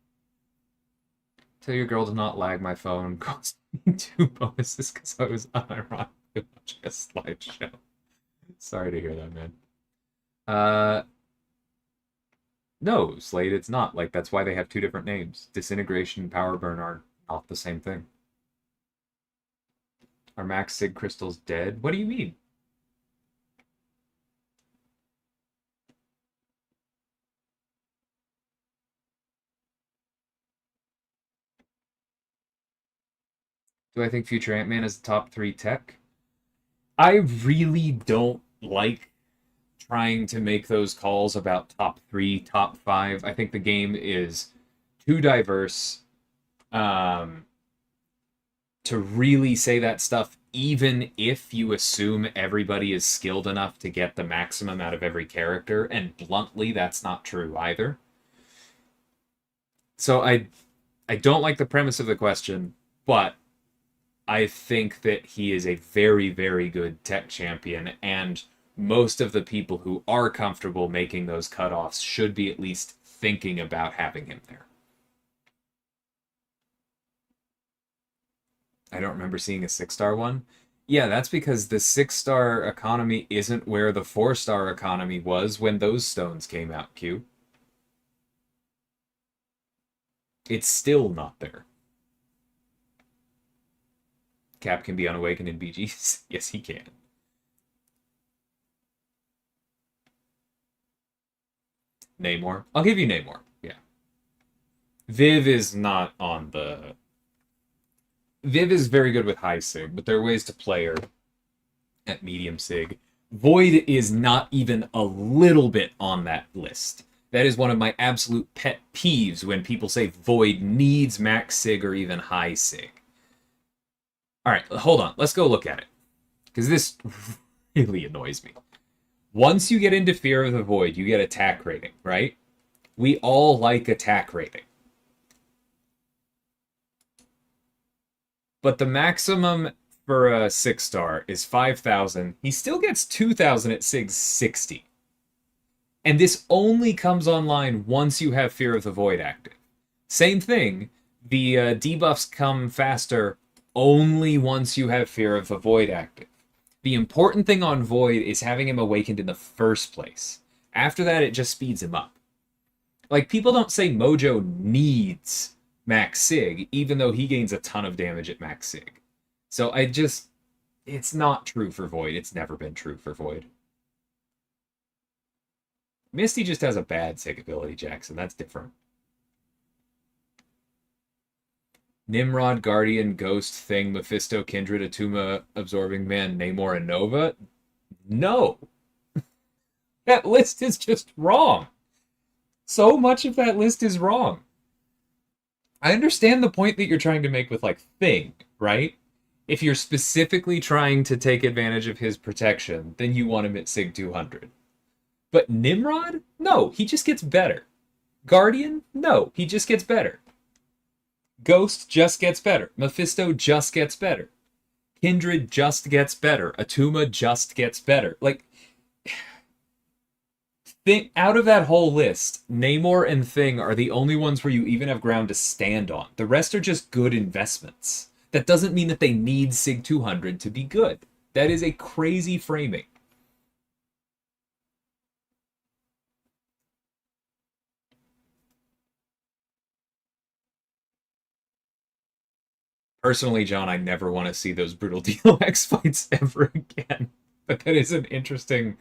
Tell your girl to not lag my phone. Cost me 2 bonuses because I was unironically watching a slideshow. Sorry to hear that, man. No, Slade, it's not. Like, that's why they have 2 different names. Disintegration and Power Burn are not the same thing. Are Max Sig crystals dead? What do you mean? Do I think future Ant-Man is the top 3 tech? I really don't like trying to make those calls about top 3, top 5. I think the game is too diverse to really say that stuff, even if you assume everybody is skilled enough to get the maximum out of every character, and bluntly, that's not true either. So I don't like the premise of the question, but I think that he is a very, very good tech champion, and most of the people who are comfortable making those cutoffs should be at least thinking about having him there. I don't remember seeing a 6-star one. Yeah, that's because the 6-star economy isn't where the 4-star economy was when those stones came out, Q. It's still not there. Cap can be unawakened in BGs. Yes, he can. Namor. I'll give you Namor. Yeah. Viv is not on the... Viv is very good with high sig, but there are ways to play her at medium sig. Void is not even a little bit on that list. That is one of my absolute pet peeves when people say Void needs max sig or even high sig. All right, hold on. Let's go look at it. Because this really annoys me. Once you get into Fear of the Void, you get attack rating, right? We all like attack rating. But the maximum for a 6-star is 5,000. He still gets 2,000 at Sig 60. And this only comes online once you have Fear of the Void active. Same thing, the debuffs come faster only once you have Fear of the Void active. The important thing on Void is having him awakened in the first place. After that, it just speeds him up. Like, people don't say Mojo needs Max Sig, even though he gains a ton of damage at Max Sig. So it's not true for Void. It's never been true for Void. Misty just has a bad Sig ability, Jackson. That's different. Nimrod, Guardian, Ghost, Thing, Mephisto, Kindred, Atuma, Absorbing Man, Namor, and Nova? No. That list is just wrong. So much of that list is wrong. I understand the point that you're trying to make with, like, Thing, right? If you're specifically trying to take advantage of his protection, then you want him at Sig 200. But Nimrod? No, he just gets better. Guardian? No, he just gets better. Ghost just gets better. Mephisto just gets better. Kindred just gets better. Atuma just gets better. Like, out of that whole list, Namor and Thing are the only ones where you even have ground to stand on. The rest are just good investments. That doesn't mean that they need Sig 200 to be good. That is a crazy framing. Personally, John, I never want to see those brutal DLX fights ever again. But that is an interesting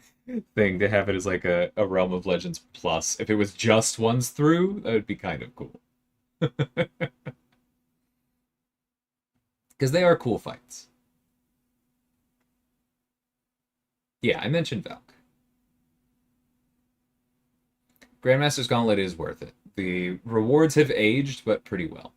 thing to have it as like a Realm of Legends plus. If it was just ones through, that would be kind of cool. Because they are cool fights. Yeah, I mentioned Valk. Grandmaster's Gauntlet is worth it. The rewards have aged, but pretty well.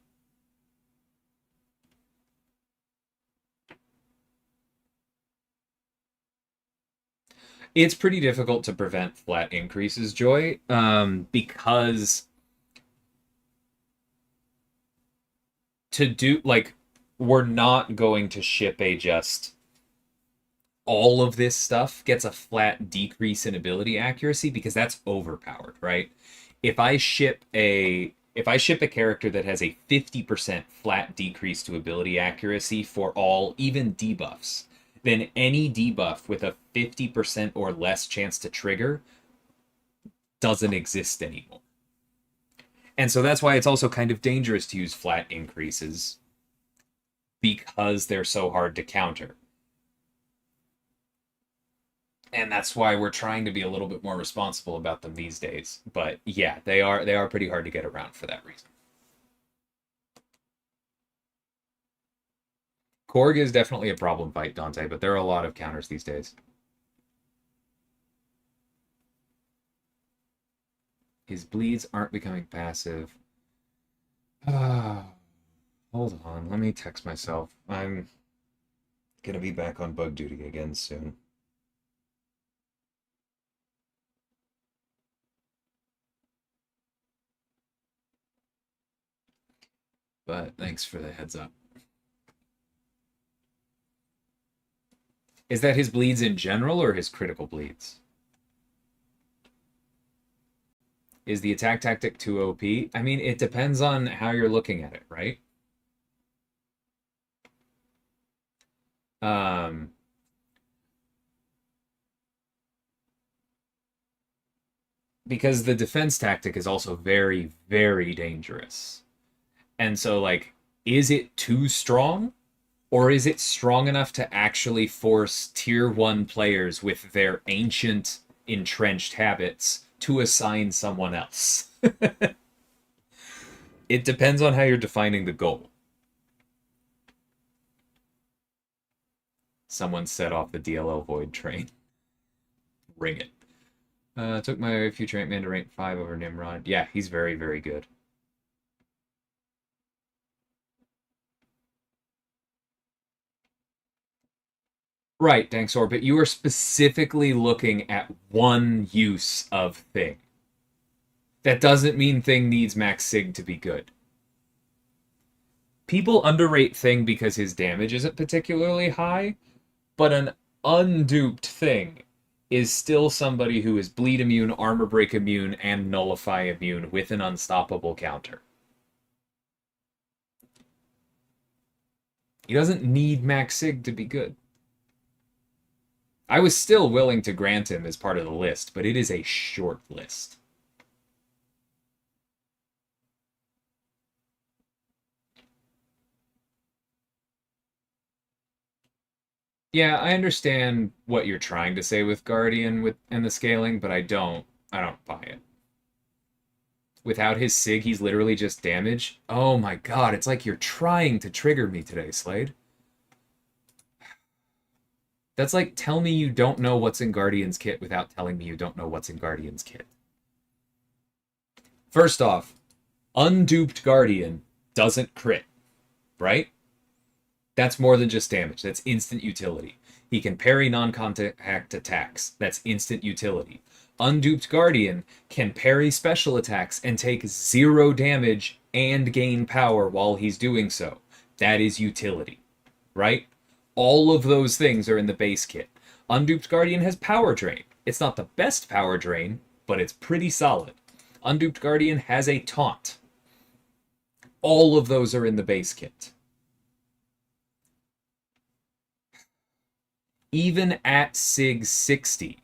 It's pretty difficult to prevent flat increases, Joy, because to do, like, we're not going to ship a just all of this stuff gets a flat decrease in ability accuracy because that's overpowered, right? If I ship a character that has a 50% flat decrease to ability accuracy for all, even debuffs, then any debuff with a 50% or less chance to trigger doesn't exist anymore. And so that's why it's also kind of dangerous to use flat increases, because they're so hard to counter. And that's why we're trying to be a little bit more responsible about them these days. But yeah, they are pretty hard to get around for that reason. Korg is definitely a problem fight, Dante, but there are a lot of counters these days. His bleeds aren't becoming passive. Hold on, let me text myself. I'm gonna be back on bug duty again soon. But thanks for the heads up. Is that his bleeds in general or his critical bleeds? Is the attack tactic too OP? I mean, it depends on how you're looking at it, right? Because the defense tactic is also very, very dangerous. And so, like, is it too strong? Or is it strong enough to actually force tier 1 players with their ancient, entrenched habits to assign someone else? It depends on how you're defining the goal. Someone set off the DLL Void train. Ring it. Took my future Ant-Man to rank 5 over Nimrod. Yeah, he's very, very good. Right, Danksor, but you are specifically looking at one use of Thing. That doesn't mean Thing needs Max Sig to be good. People underrate Thing because his damage isn't particularly high, but an unduped Thing is still somebody who is bleed immune, armor break immune, and nullify immune with an unstoppable counter. He doesn't need max sig to be good. I was still willing to grant him as part of the list, but it is a short list. Yeah, I understand what you're trying to say with Guardian and the scaling, but I don't buy it. Without his sig, he's literally just damage. Oh my god, it's like you're trying to trigger me today, Slade. That's like, tell me you don't know what's in Guardian's kit without telling me you don't know what's in Guardian's kit. First off, unduped Guardian doesn't crit, right? That's more than just damage. That's instant utility. He can parry non-contact attacks. That's instant utility. Unduped Guardian can parry special attacks and take 0 damage and gain power while he's doing so. That is utility, right? All of those things are in the base kit. Unduped Guardian has power drain. It's not the best power drain, but it's pretty solid. Unduped Guardian has a taunt. All of those are in the base kit. Even at Sig 60,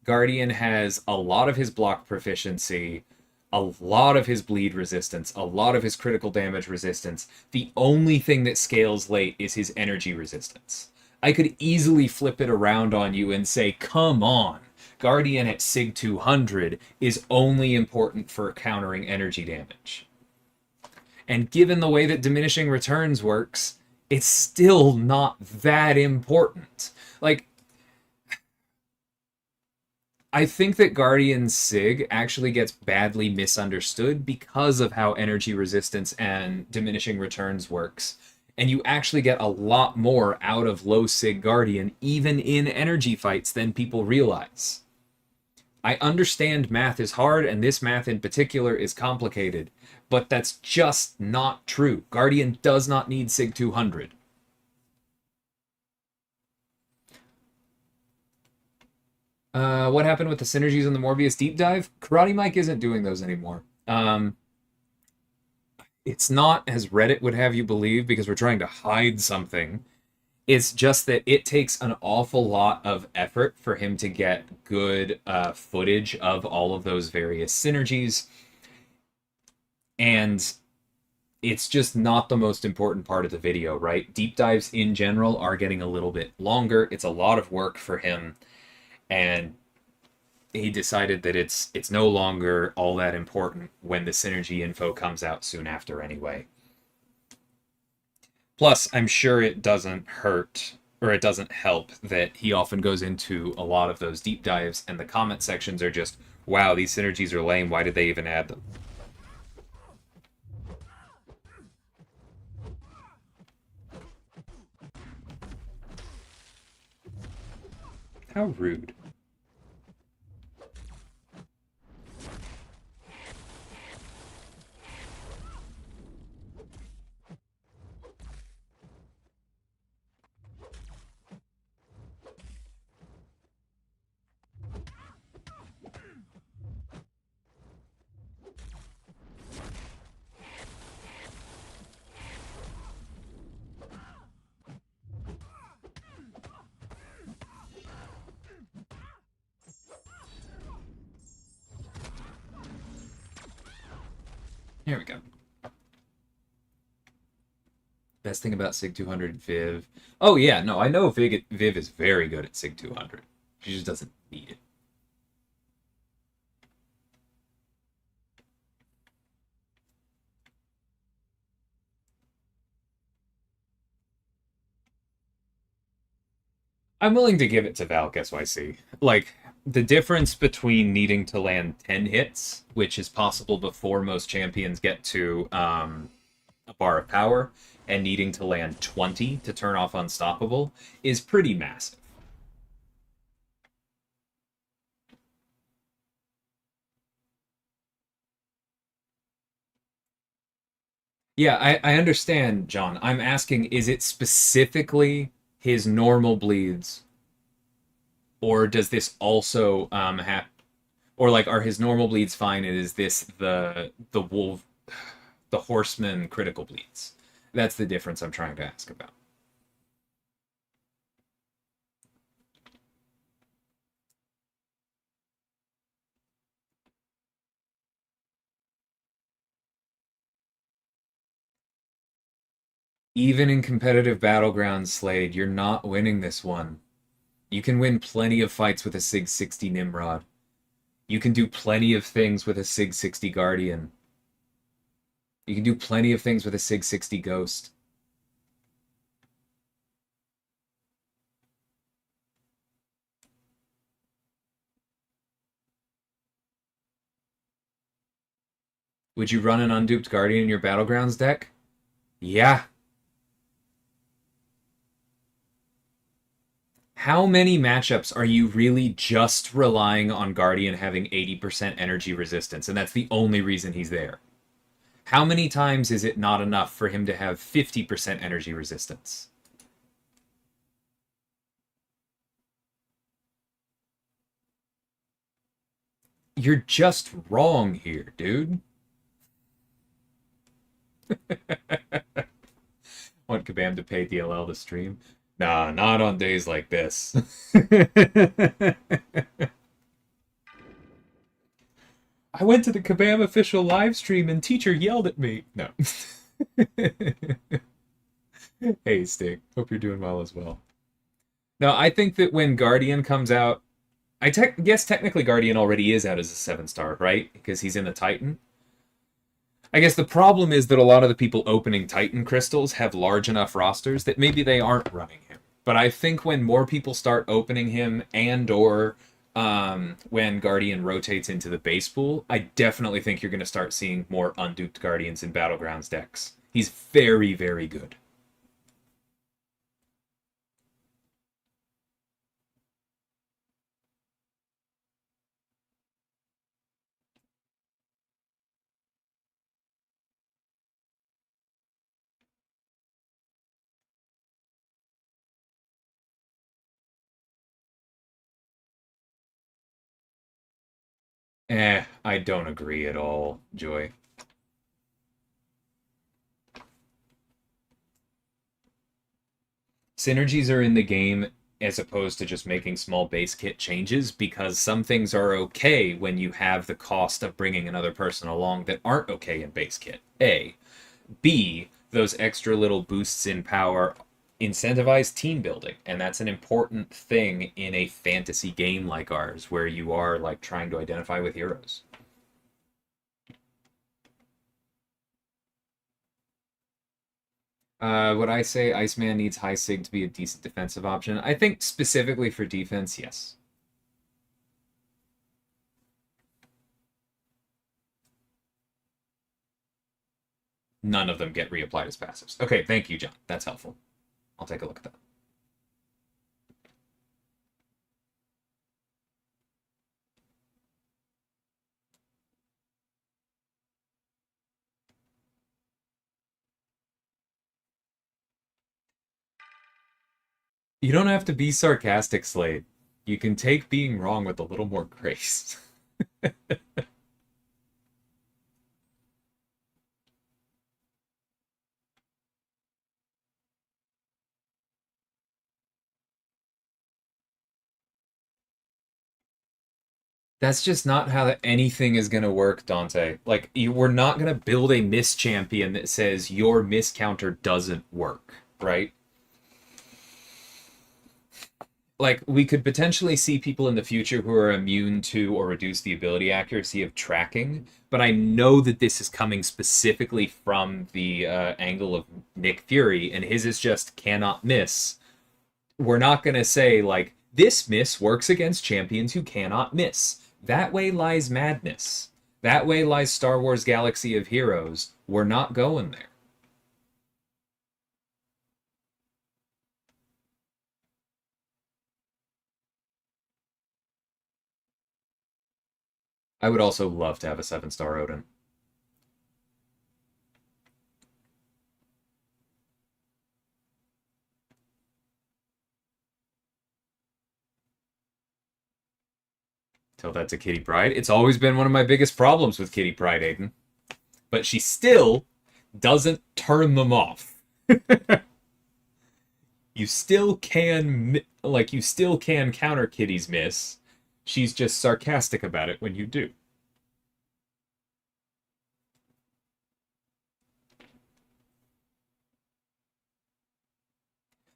Guardian has a lot of his block proficiency, a lot of his bleed resistance, a lot of his critical damage resistance. The only thing that scales late is his energy resistance. I could easily flip it around on you and say, come on, Guardian at Sig 200 is only important for countering energy damage. And given the way that diminishing returns works, it's still not that important. Like, I think that Guardian's Sig actually gets badly misunderstood because of how energy resistance and diminishing returns works. And you actually get a lot more out of low Sig Guardian, even in energy fights, than people realize. I understand math is hard, and this math in particular is complicated, but that's just not true. Guardian does not need Sig 200. What happened with the synergies in the Morbius deep dive? Karate Mike isn't doing those anymore. It's not as Reddit would have you believe because we're trying to hide something. It's just that it takes an awful lot of effort for him to get good footage of all of those various synergies. And it's just not the most important part of the video, right? Deep dives in general are getting a little bit longer. It's a lot of work for him. And he decided that it's no longer all that important when the synergy info comes out soon after anyway. Plus, I'm sure it doesn't hurt, or it doesn't help, that he often goes into a lot of those deep dives, and the comment sections are just, wow, these synergies are lame, why did they even add them? How rude. Here we go. Best thing about Sig 200 Viv. Oh yeah, no, I know Viv is very good at Sig 200. She just doesn't need it. I'm willing to give it to Valk SYC. Like, the difference between needing to land 10 hits, which is possible before most champions get to a bar of power, and needing to land 20 to turn off Unstoppable, is pretty massive. Yeah, I understand, John. I'm asking, is it specifically his normal bleeds? Or does this also have, or like, are his normal bleeds fine? And is this the wolf, the horseman critical bleeds? That's the difference I'm trying to ask about. Even in competitive battlegrounds, Slade, you're not winning this one. You can win plenty of fights with a Sig 60 Nimrod. You can do plenty of things with a Sig 60 Guardian. You can do plenty of things with a Sig 60 Ghost. Would you run an unduped Guardian in your Battlegrounds deck? Yeah. How many matchups are you really just relying on Guardian having 80% energy resistance, and that's the only reason he's there? How many times is it not enough for him to have 50% energy resistance? You're just wrong here, dude. Want Kabam to pay DLL to stream? Nah, not on days like this. I went to the Kabam official live stream and teacher yelled at me. No. Hey, Stig. Hope you're doing well as well. No, I think that when Guardian comes out, guess technically Guardian already is out as a 7-star, right? Because he's in a Titan. I guess the problem is that a lot of the people opening Titan crystals have large enough rosters that maybe they aren't running him. But I think when more people start opening him and or when Guardian rotates into the base pool, I definitely think you're going to start seeing more unduped Guardians in Battlegrounds decks. He's very, very good. I don't agree at all, Joy. Synergies are in the game as opposed to just making small base kit changes because some things are okay when you have the cost of bringing another person along that aren't okay in base kit. A. B. Those extra little boosts in power incentivize team building, and that's an important thing in a fantasy game like ours where you are like trying to identify with heroes. Would I say Iceman needs high sig to be a decent defensive option? I think specifically for defense, yes. None of them get reapplied as passives. Okay, thank you, John. That's helpful. I'll take a look at that. You don't have to be sarcastic, Slade. You can take being wrong with a little more grace. That's just not how anything is going to work, Dante. Like, we're not going to build a miss champion that says your miss counter doesn't work, right? Like, we could potentially see people in the future who are immune to or reduce the ability accuracy of tracking, but I know that this is coming specifically from the angle of Nick Fury, and his is just cannot miss. We're not going to say, like, this miss works against champions who cannot miss. That way lies madness. That way lies Star Wars Galaxy of Heroes. We're not going there. I would also love to have a 7-star Odin. Tell that to Kitty Pryde. It's always been one of my biggest problems with Kitty Pryde, Aiden. But she still doesn't turn them off. You still can, like, you still can counter Kitty's miss. She's just sarcastic about it when you do.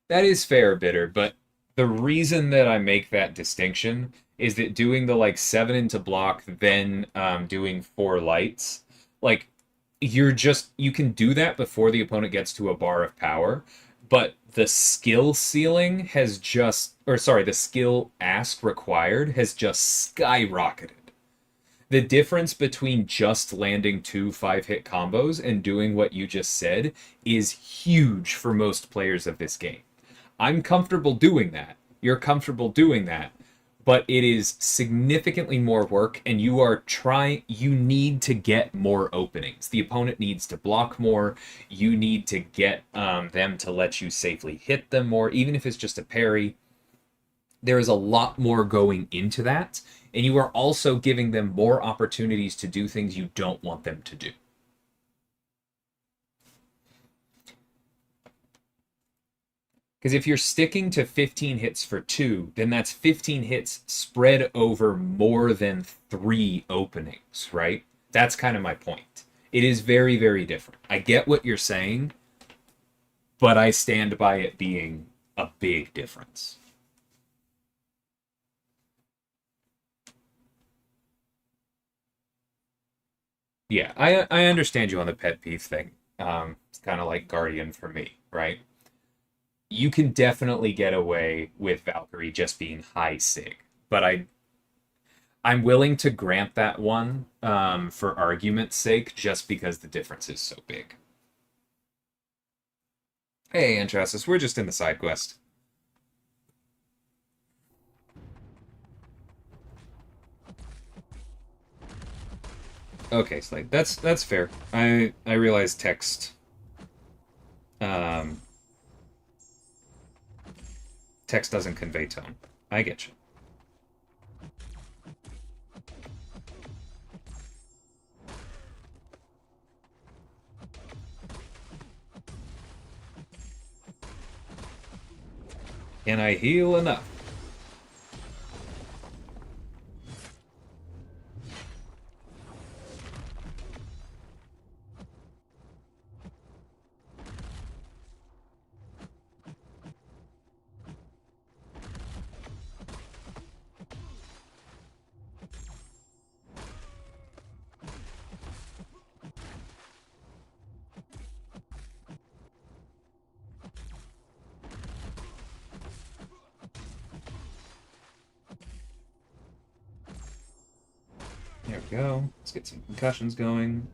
That is fair, Bitter, but the reason that I make that distinction is that doing the like 7 into block, then doing 4 lights, like you can do that before the opponent gets to a bar of power, but the skill ceiling has just, or sorry, the skill ask required has just skyrocketed. The difference between just landing 2 5-hit combos and doing what you just said is huge for most players of this game. I'm comfortable doing that. You're comfortable doing that. But it is significantly more work, and you need to get more openings. The opponent needs to block more. You need to get them to let you safely hit them more, even if it's just a parry. There is a lot more going into that, and you are also giving them more opportunities to do things you don't want them to do. Because if you're sticking to 15 hits for 2, then that's 15 hits spread over more than 3 openings, right? That's kind of my point. It is very, very different. I get what you're saying, but I stand by it being a big difference. Yeah, I understand you on the pet peeve thing. It's kind of like Guardian for me, right? You can definitely get away with Valkyrie just being high sig, but I'm willing to grant that one for argument's sake, just because the difference is so big. Hey, Antrasis, we're just in the side quest. Okay, Slade, that's fair. I realize um, text doesn't convey tone. I get you. Can I heal enough? There we go. Let's get some concussions going.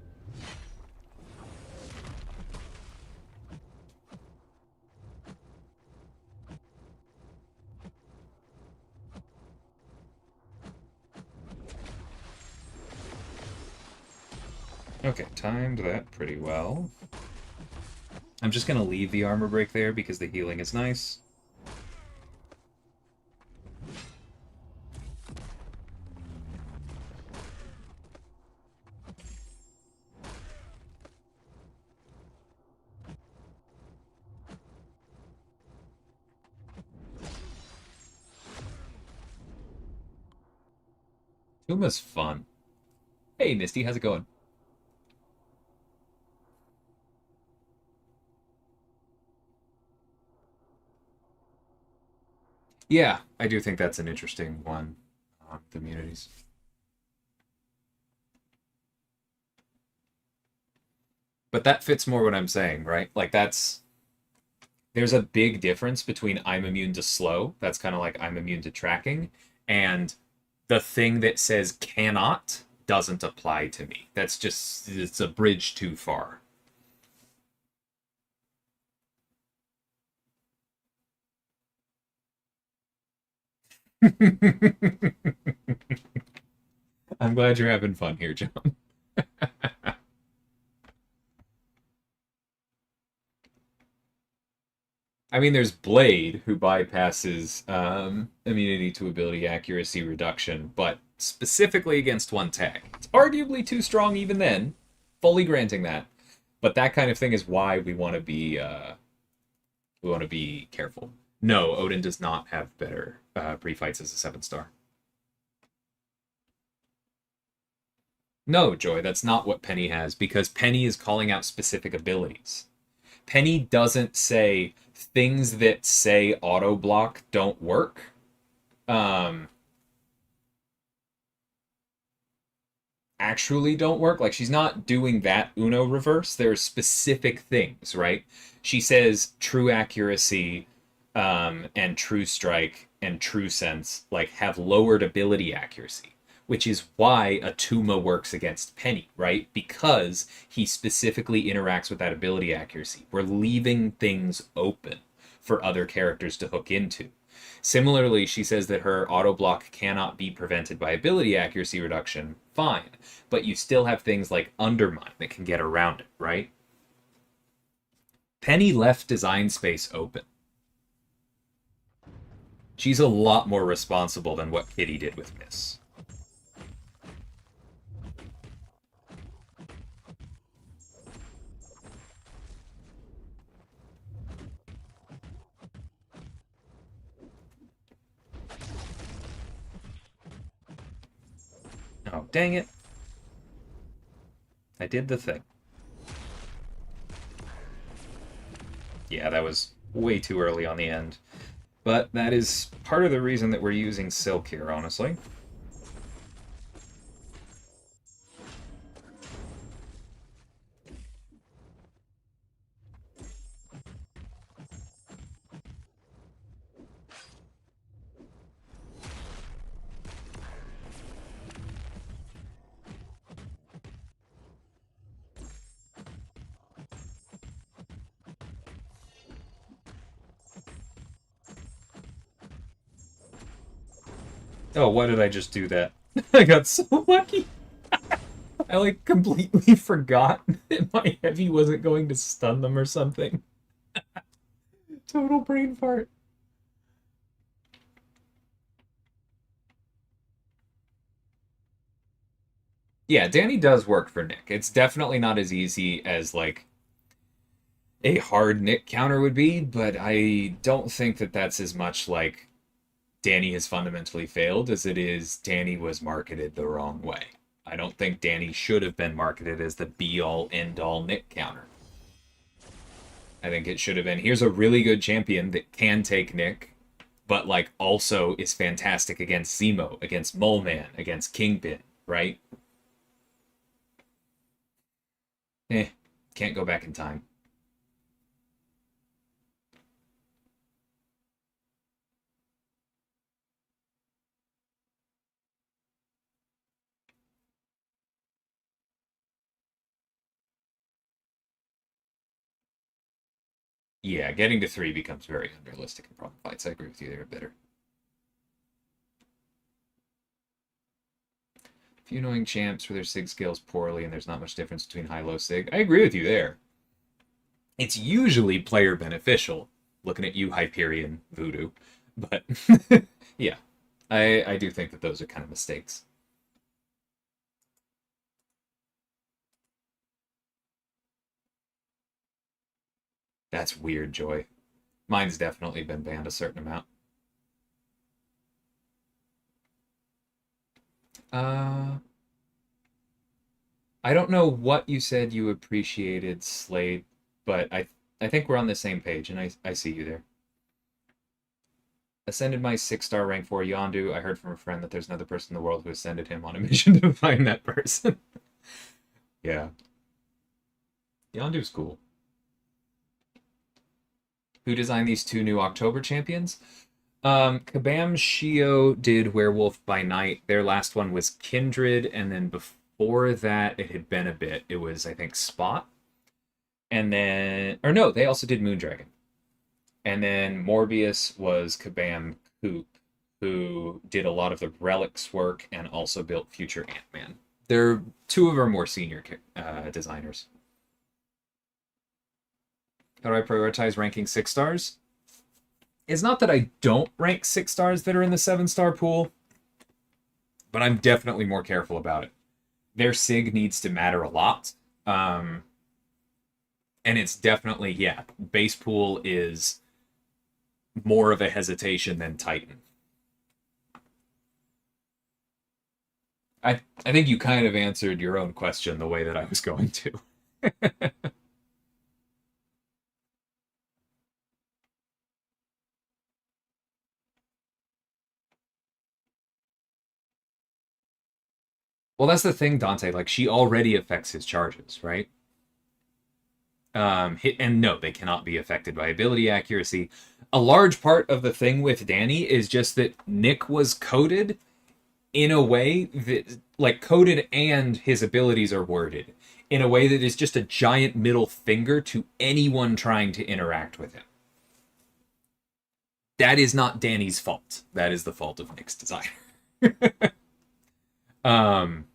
Okay, timed that pretty well. I'm just going to leave the armor break there because the healing is nice. Tuma's fun. Hey, Misty, how's it going? Yeah, I do think that's an interesting one. The immunities. But that fits more what I'm saying, right? Like there's a big difference between I'm immune to slow, that's kind of like I'm immune to tracking, and the thing that says cannot doesn't apply to me. It's a bridge too far. I'm glad you're having fun here, John. I mean, there's Blade, who bypasses immunity to ability accuracy reduction, but specifically against one tag. It's arguably too strong even then, fully granting that. But that kind of thing is why we want to be careful. No, Odin does not have better pre-fights as a 7-star. No, Joy, that's not what Penny has, because Penny is calling out specific abilities. Penny doesn't say things that say auto block don't work. Actually don't work. Like, she's not doing that Uno reverse. There's specific things, right? She says true accuracy and true strike and true sense like have lowered ability accuracy, which is why Atuma works against Penny, right? Because he specifically interacts with that ability accuracy. We're leaving things open for other characters to hook into. Similarly, she says that her auto block cannot be prevented by ability accuracy reduction. Fine. But you still have things like Undermine that can get around it, right? Penny left design space open. She's a lot more responsible than what Kitty did with Miss. Oh, dang it. I did the thing. Yeah, that was way too early on the end. But that is part of the reason that we're using Silk here, honestly. Oh, why did I just do that? I got so lucky. I, like, completely forgot that my heavy wasn't going to stun them or something. Total brain fart. Yeah, Danny does work for Nick. It's definitely not as easy as, like, a hard Nick counter would be, but I don't think that that's as much, like, Danny has fundamentally failed as it is Danny was marketed the wrong way. I don't think Danny should have been marketed as the be-all, end-all Nick counter. I think it should have been, here's a really good champion that can take Nick, but, like, also is fantastic against Zemo, against Mole Man, against Kingpin, right? Can't go back in time. Yeah, getting to 3 becomes very unrealistic in problem fights. I agree with you, they're better. Few annoying champs where their sig scales poorly and there's not much difference between high-low sig. I agree with you there. It's usually player beneficial, looking at you, Hyperion, Voodoo. But, yeah, I do think that those are kind of mistakes. That's weird, Joy. Mine's definitely been banned a certain amount. I don't know what you said you appreciated, Slade, but I think we're on the same page, and I see you there. Ascended my 6-star rank for Yondu. I heard from a friend that there's another person in the world who ascended him on a mission to find that person. Yeah. Yondu's cool. Who designed these 2 new October champions? Kabam Shio did Werewolf by Night. Their last one was Kindred, and then before that, it had been a bit. It was, I think, Spot. And then, or no, they also did Moondragon. And then Morbius was Kabam Coop, who did a lot of the Relics work and also built future Ant-Man. They're 2 of our more senior designers. How do I prioritize ranking 6 stars? It's not that I don't rank 6 stars that are in the 7-star pool. but I'm definitely more careful about it. Their sig needs to matter a lot. And it's definitely, yeah, base pool is more of a hesitation than Titan. I think you kind of answered your own question the way that I was going to. Well, that's the thing, Dante. Like, she already affects his charges, right? And no, they cannot be affected by ability accuracy. A large part of the thing with Danny is just that Nick was coded in a way that, like, coded and his abilities are worded in a way that is just a giant middle finger to anyone trying to interact with him. That is not Danny's fault. That is the fault of Nick's design. um,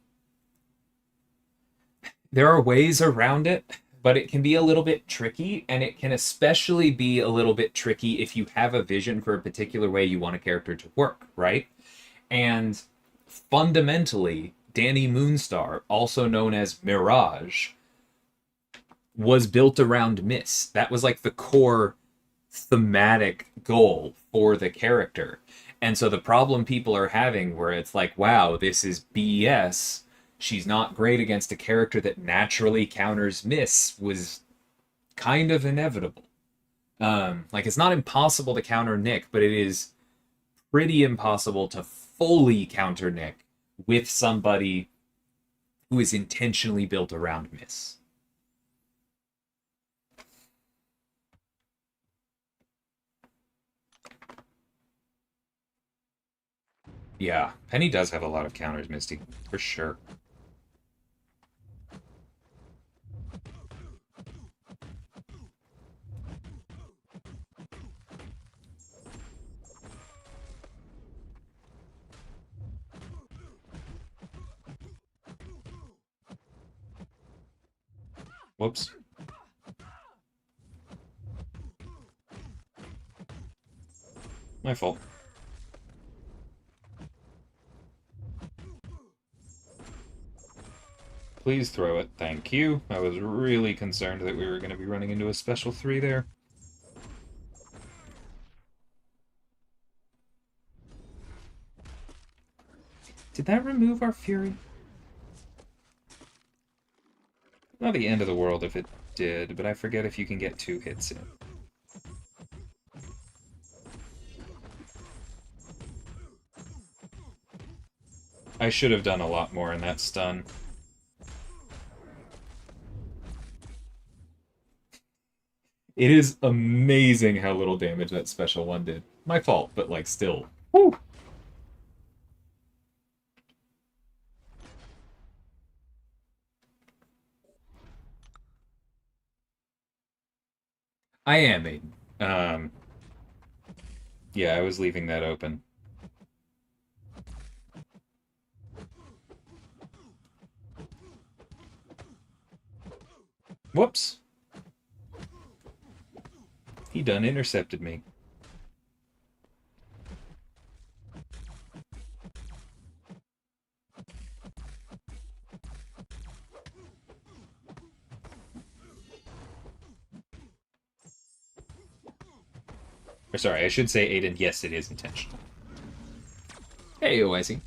there are ways around it, but it can be a little bit tricky, and it can especially be a little bit tricky if you have a vision for a particular way you want a character to work, right? And fundamentally, Danny Moonstar, also known as Mirage, was built around Miss. That was like the core thematic goal for the character. And so the problem people are having where it's like, wow, this is BS. She's not great against a character that naturally counters Miss was kind of inevitable. Like it's not impossible to counter Nick, but it is pretty impossible to fully counter Nick with somebody who is intentionally built around Miss. Yeah, Penny does have a lot of counters, Misty, for sure. Whoops. My fault. Please throw it. Thank you. I was really concerned that we were going to be running into a special 3 there. Did that remove our Fury? Not the end of the world if it did, but I forget if you can get 2 hits in. I should have done a lot more in that stun. It is amazing how little damage that special one did. My fault, but like still. Woo! I am, Aiden. Yeah, I was leaving that open. Whoops. He done intercepted me. Or sorry, I should say, Aiden, yes, it is intentional. Hey, OIC.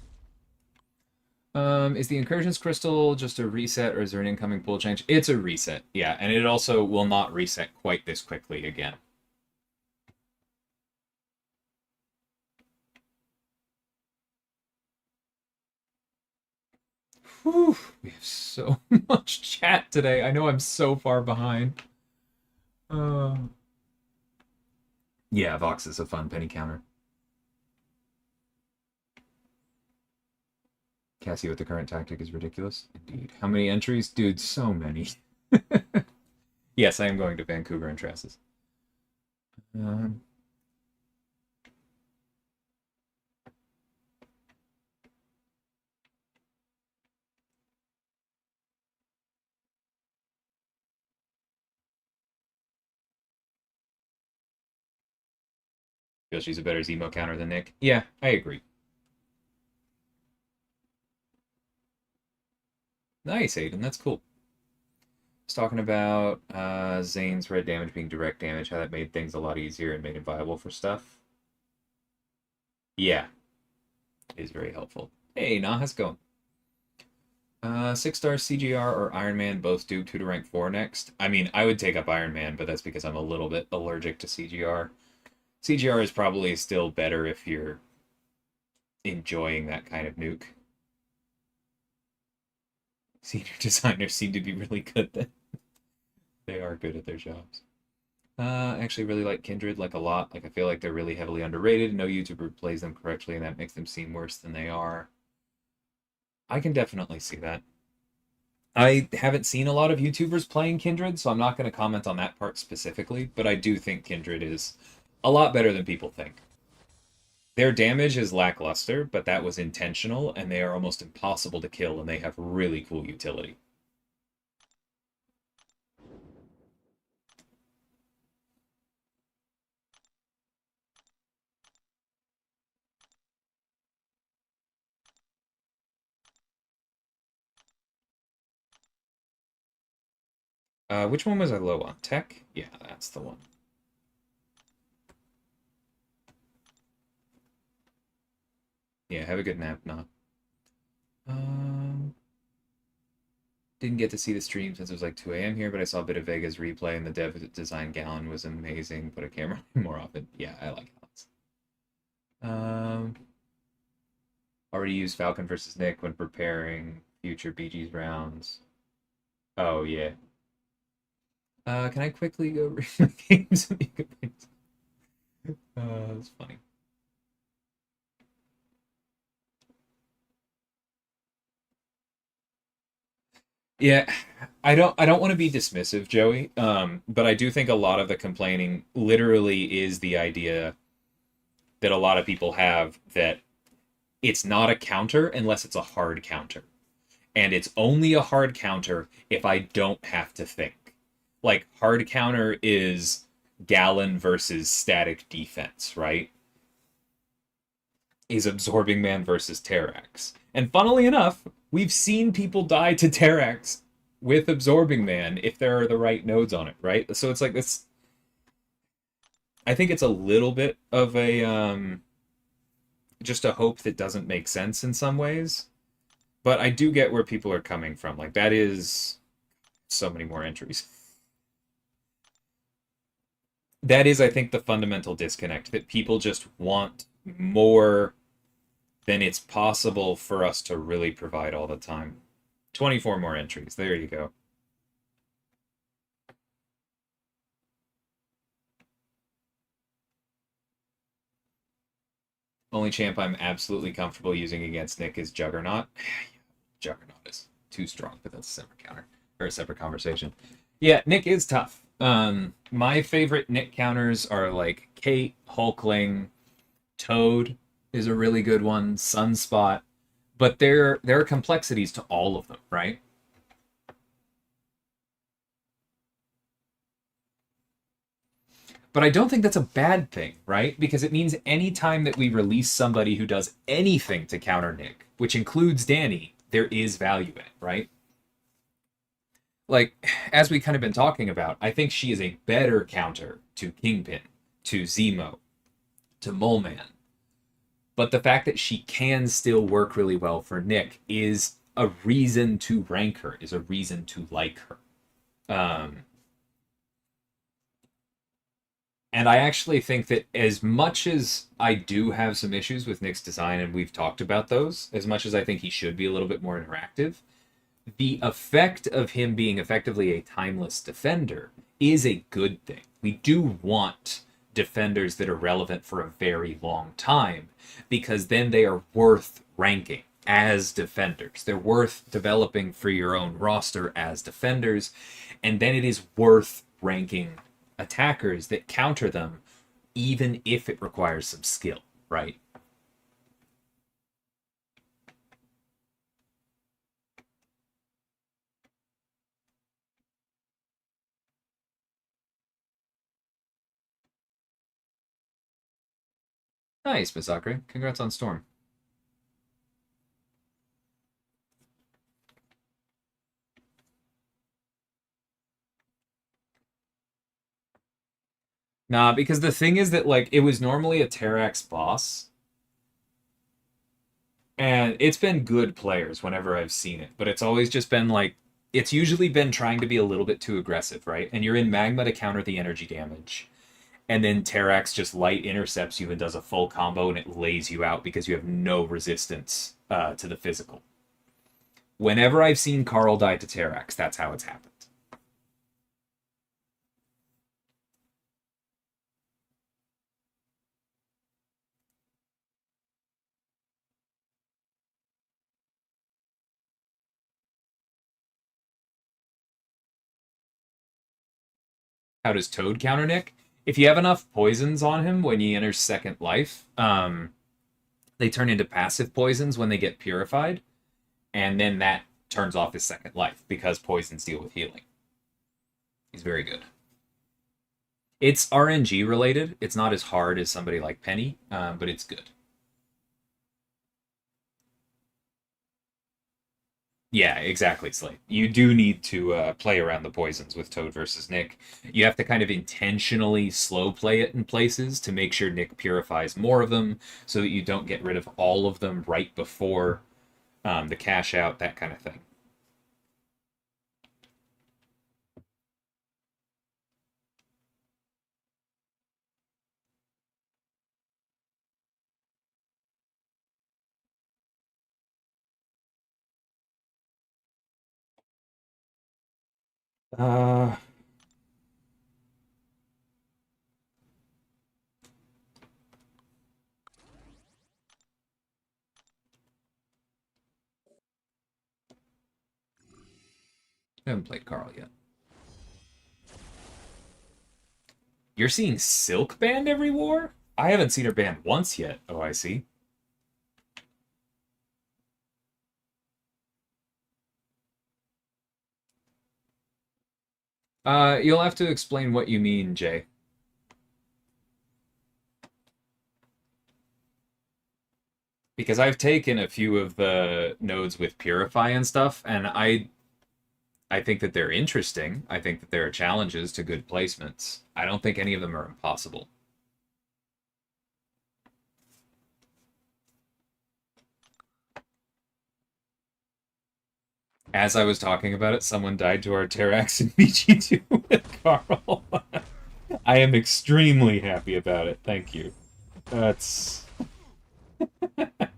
Is the Incursions Crystal just a reset, or is there an incoming pool change? It's a reset, yeah, and it also will not reset quite this quickly again. Whew, we have so much chat today. I know I'm so far behind. Uh... Yeah, Vox is a fun penny counter. Cassie with the current tactic is ridiculous. Indeed. How many entries? Dude, so many. Yes, I am going to Vancouver and Trasses. Feel she's a better Zemo counter than Nick. Yeah, I agree. Nice, Aiden. That's cool. It's talking about Zane's red damage being direct damage, how that made things a lot easier and made it viable for stuff. Yeah, it is very helpful. Hey, nah, how's it going? 6 star CGR or Iron Man both do 2 to rank 4 next. I mean, I would take up Iron Man, but that's because I'm a little bit allergic to CGR. CGR is probably still better if you're enjoying that kind of nuke. Senior designers seem to be really good then. They are good at their jobs. Actually really like Kindred like a lot. Like I feel like they're really heavily underrated. No YouTuber plays them correctly, and that makes them seem worse than they are. I can definitely see that. I haven't seen a lot of YouTubers playing Kindred, so I'm not going to comment on that part specifically, but I do think Kindred is a lot better than people think. Their damage is lackluster, but that was intentional, and they are almost impossible to kill, and they have really cool utility. Which one was I low on? Tech? Yeah, that's the one. Yeah, have a good nap, nah. Um, didn't get to see the stream since it was like 2 a.m. here, but I saw a bit of Vega's replay, and the dev design Gallon was amazing. Put a camera more often. Yeah, I like Gallons. Already used Falcon versus Nick when preparing future BG's rounds. Oh, yeah. Can I quickly go read my games? That's funny. Yeah, I don't want to be dismissive, Joey. But I do think a lot of the complaining literally is the idea that a lot of people have that it's not a counter unless it's a hard counter. And it's only a hard counter if I don't have to think. Like hard counter is Gallon versus static defense, right? Is absorbing man versus Terrax. And funnily enough, we've seen people die to Terrax with absorbing man if there are the right nodes on it, right? So it's like this. I think it's a little bit of a just a hope that doesn't make sense in some ways. But I do get where people are coming from. Like that is so many more entries. That is, I think, the fundamental disconnect that people just want more than it's possible for us to really provide all the time. 24 more entries. There you go. Only champ I'm absolutely comfortable using against Nick is Juggernaut. Juggernaut is too strong, but that's a separate counter or a separate conversation. Yeah, Nick is tough. My favorite Nick counters are like Kate, Hulkling, Toad is a really good one, Sunspot, but there are complexities to all of them, right? But I don't think that's a bad thing, right? Because it means any time that we release somebody who does anything to counter Nick, which includes Danny, there is value in it, right? Like, as we kind of been talking about, I think she is a better counter to Kingpin, to Zemo, to Moleman. But the fact that she can still work really well for Nick is a reason to rank her, is a reason to like her. Um, And I actually think that as much as I do have some issues with Nick's design, and we've talked about those, as much as I think he should be a little bit more interactive, the effect of him being effectively a timeless defender is a good thing. We do want defenders that are relevant for a very long time because then they are worth ranking as defenders. They're worth developing for your own roster as defenders, and then it is worth ranking attackers that counter them, even if it requires some skill, right? Nice, Misakre. Congrats on Storm. Nah, because the thing is that like it was normally a Terrax boss, and it's been good players whenever I've seen it, but it's always just been like it's usually been trying to be a little bit too aggressive, right? And you're in magma to counter the energy damage. And then Terrax just light intercepts you and does a full combo and it lays you out because you have no resistance to the physical. Whenever I've seen Carl die to Terrax, that's how it's happened. How does Toad counter Nick? If you have enough poisons on him when he enters second life, they turn into passive poisons when they get purified, and then that turns off his second life because poisons deal with healing. He's very good. It's RNG related. It's not as hard as somebody like Penny, but it's good. Yeah, exactly, Slate. You do need to play around the poisons with Toad versus Nick. You have to kind of intentionally slow play it in places to make sure Nick purifies more of them so that you don't get rid of all of them right before the cash out, that kind of thing. I haven't played Carl yet. You're seeing Silk banned every war? I haven't seen her banned once yet. Oh, I see. You'll have to explain what you mean, Jay. Because I've taken a few of the nodes with Purify and stuff, and I think that they're interesting. I think that there are challenges to good placements. I don't think any of them are impossible. As I was talking about it, someone died to our Terrax and BG2 with Carl. I am extremely happy about it. Thank you. That's. I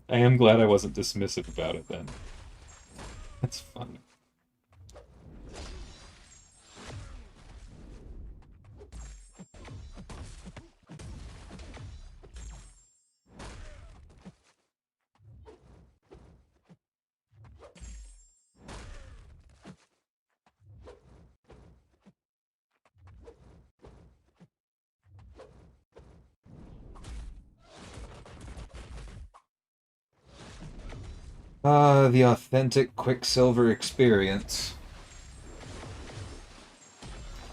am glad I wasn't dismissive about it then. That's funny. The authentic Quicksilver experience.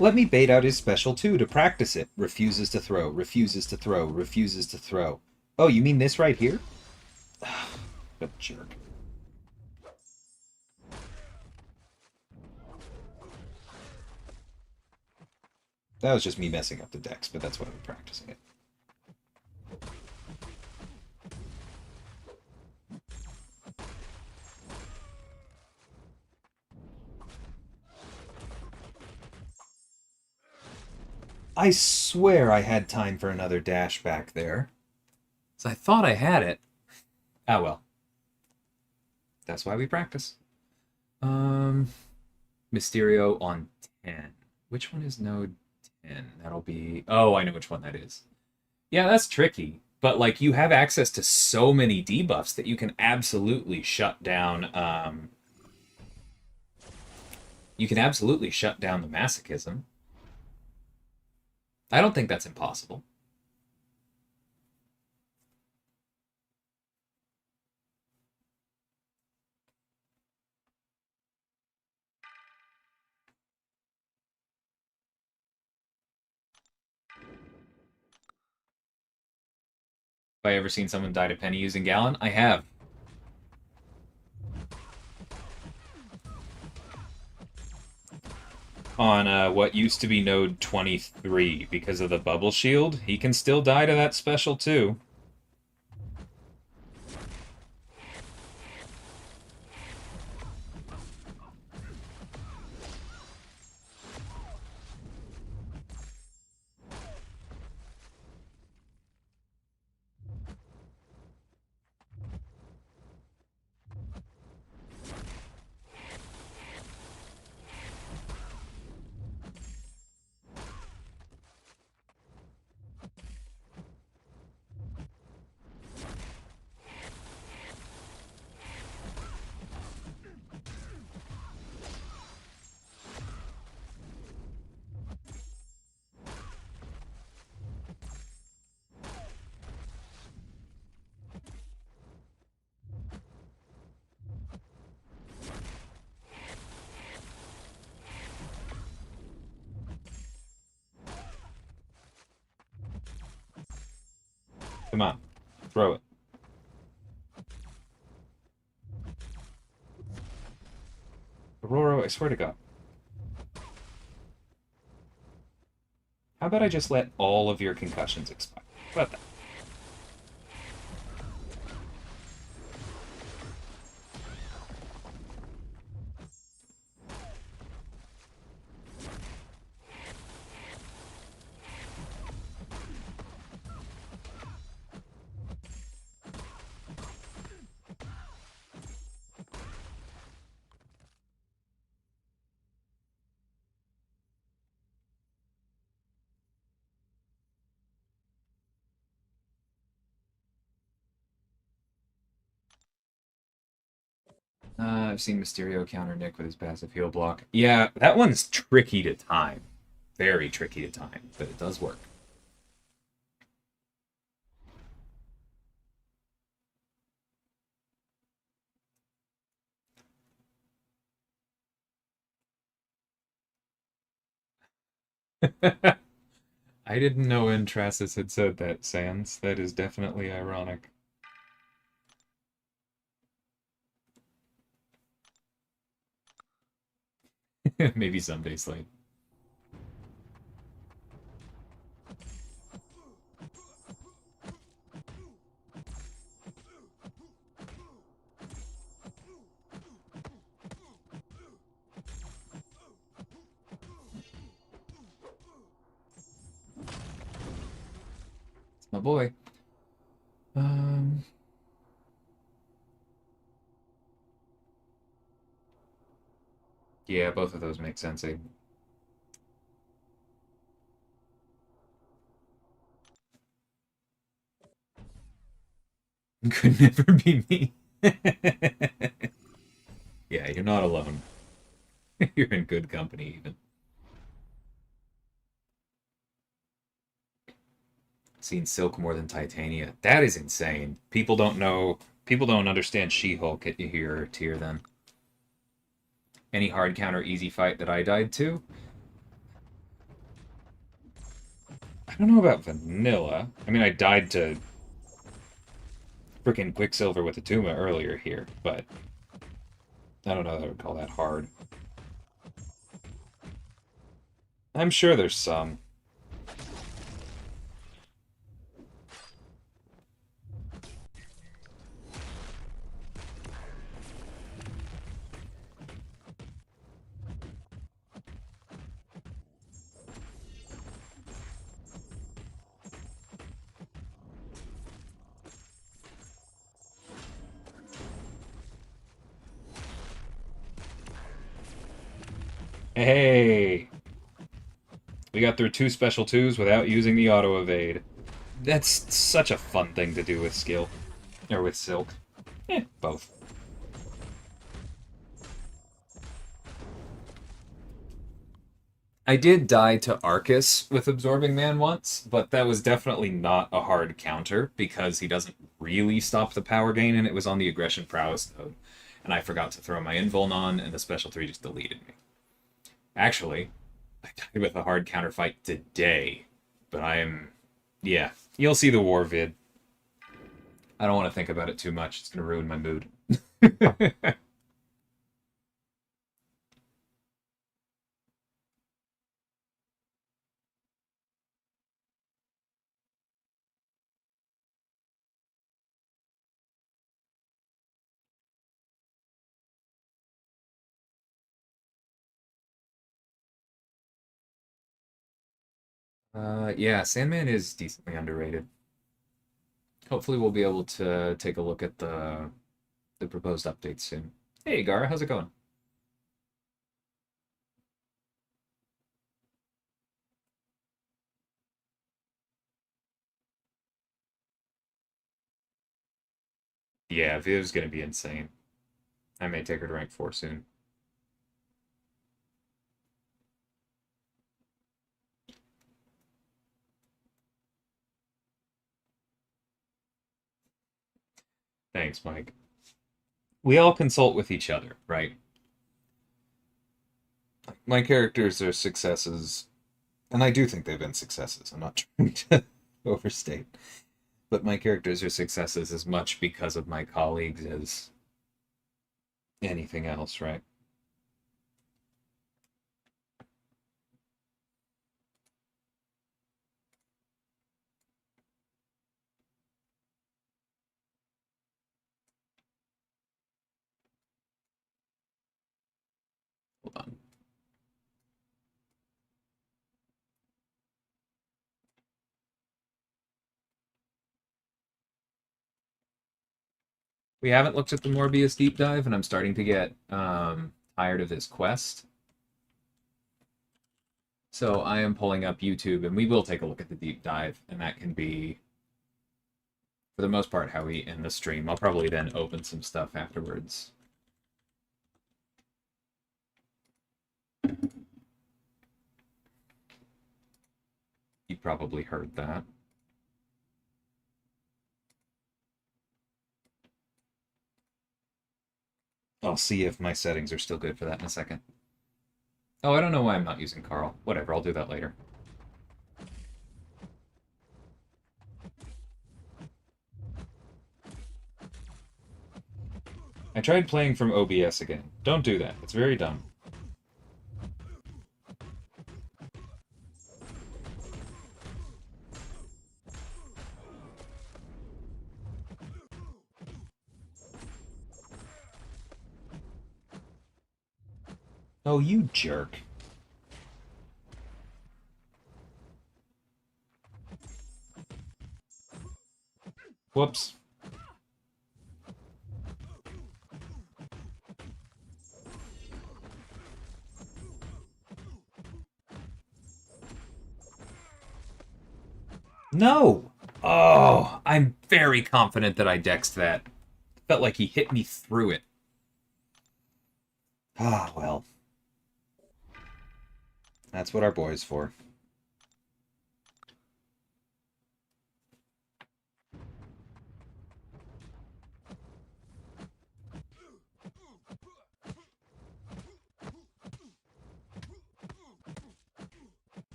Let me bait out his special too to practice it. Refuses to throw, refuses to throw, refuses to throw. Oh, you mean this right here? What a jerk. That was just me messing up the decks, but that's why I'm practicing it. I swear I had time for another dash back there. So I thought I had it. Ah, well. That's why we practice. Mysterio on 10. Which one is node 10? That'll be... Oh, I know which one that is. Yeah, that's tricky. But, like, you have access to so many debuffs that you can absolutely shut down... You can absolutely shut down the masochism. I don't think that's impossible. Have I ever seen someone die to Penny using Gallon? I have. on what used to be node 23 because of the bubble shield. He can still die to that special too. Come on, throw it. Aurora, I swear to God. How about I just let all of your concussions expire? How about that? I've seen Mysterio counter Nick with his passive heal block. Yeah, that one's tricky to time. Very tricky to time, but it does work. I didn't know Entrasis had said that, Sans. That is definitely ironic. Maybe someday, Slade. It's my boy. Yeah, both of those make sense. Could never be me. Yeah, you're not alone. You're in good company, even. Seen Silk more than Titania. That is insane. People don't know. People don't understand She-Hulk at your tier then. Any hard counter easy fight that I died to? I don't know about Vanilla. I mean, I died to freaking Quicksilver with a Tuma earlier here, but I don't know that I would call that hard. I'm sure there's some. Hey! We got through 2 special 2s without using the auto evade. That's such a fun thing to do with skill. Or with Silk. Both. I did die to Arcus with Absorbing Man once, but that was definitely not a hard counter because he doesn't really stop the power gain and it was on the Aggression Prowess node. And I forgot to throw my Invuln on and the special 3 just deleted me. Actually, I died with a hard counter fight today, but yeah, you'll see the war vid. I don't want to think about it too much. It's going to ruin my mood. Yeah, Sandman is decently underrated. Hopefully we'll be able to take a look at the proposed updates soon. Hey, Gara, how's it going? Yeah, Viv's gonna be insane. I may take her to rank 4 soon. Thanks, Mike. We all consult with each other, right? My characters are successes, and I do think they've been successes. I'm not trying to overstate, but my characters are successes as much because of my colleagues as anything else, right? Hold on. We haven't looked at the Morbius deep dive, and I'm starting to get tired of this quest. So I am pulling up YouTube, and we will take a look at the deep dive, and that can be, for the most part, how we end the stream. I'll probably then open some stuff afterwards. You probably heard that. I'll see if my settings are still good for that in a second. Oh, I don't know why I'm not using Carl. Whatever, I'll do that later. I tried playing from OBS again. Don't do that. It's very dumb. Oh, you jerk. Whoops. No! Oh, I'm very confident that I dexed that. Felt like he hit me through it. Ah, well. That's what our boy's for.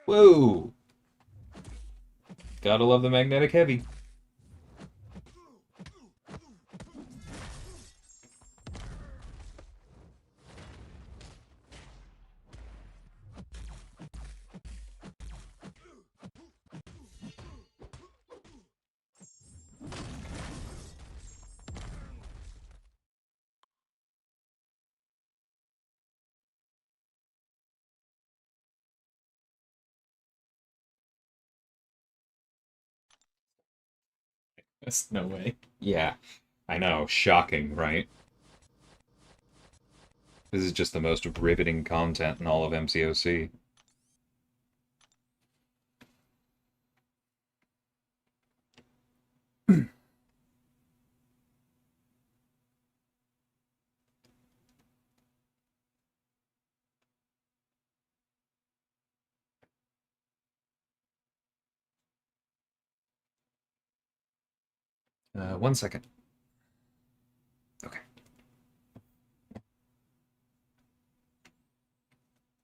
Whoa! Gotta love the magnetic heavy. That's no way. Yeah, I know. Shocking, right? This is just the most riveting content in all of MCOC. One second. Okay.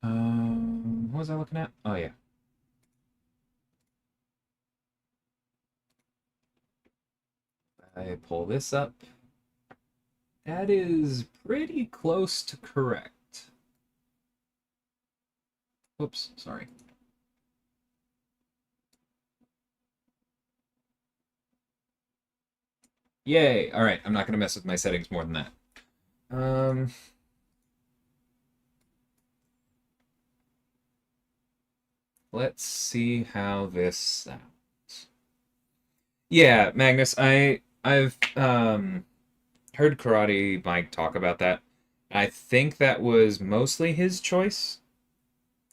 What was I looking at? Oh, yeah. I pull this up, That is pretty close to correct. Oops, sorry. Yay! Alright, I'm not going to mess with my settings more than that. Let's see how this sounds. Yeah, Magnus, I've heard Karate Mike talk about that. I think that was mostly his choice.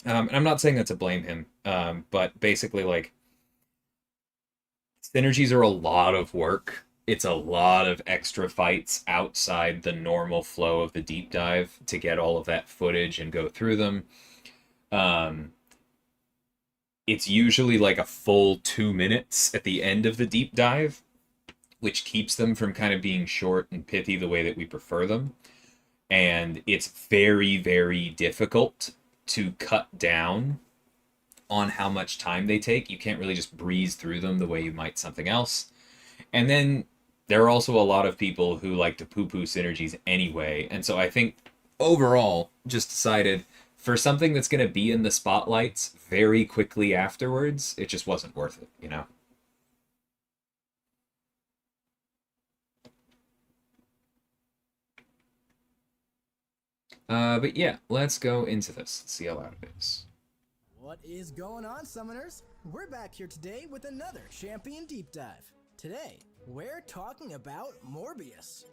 And I'm not saying that to blame him, but basically, like, synergies are a lot of work. It's a lot of extra fights outside the normal flow of the deep dive to get all of that footage and go through them. Um, it's usually like a full 2 minutes at the end of the deep dive, which keeps them from kind of being short and pithy the way that we prefer them. And it's very, very difficult to cut down on how much time they take. You can't really just breeze through them the way you might something else. And then there are also a lot of people who like to poo-poo synergies anyway. And so I think overall, just decided for something that's going to be in the spotlights very quickly afterwards, it just wasn't worth it, you know? But yeah, let's go into this. Let's see how loud it is. What is going on, Summoners? We're back here today with another Champion Deep Dive. Today, we're talking about Morbius.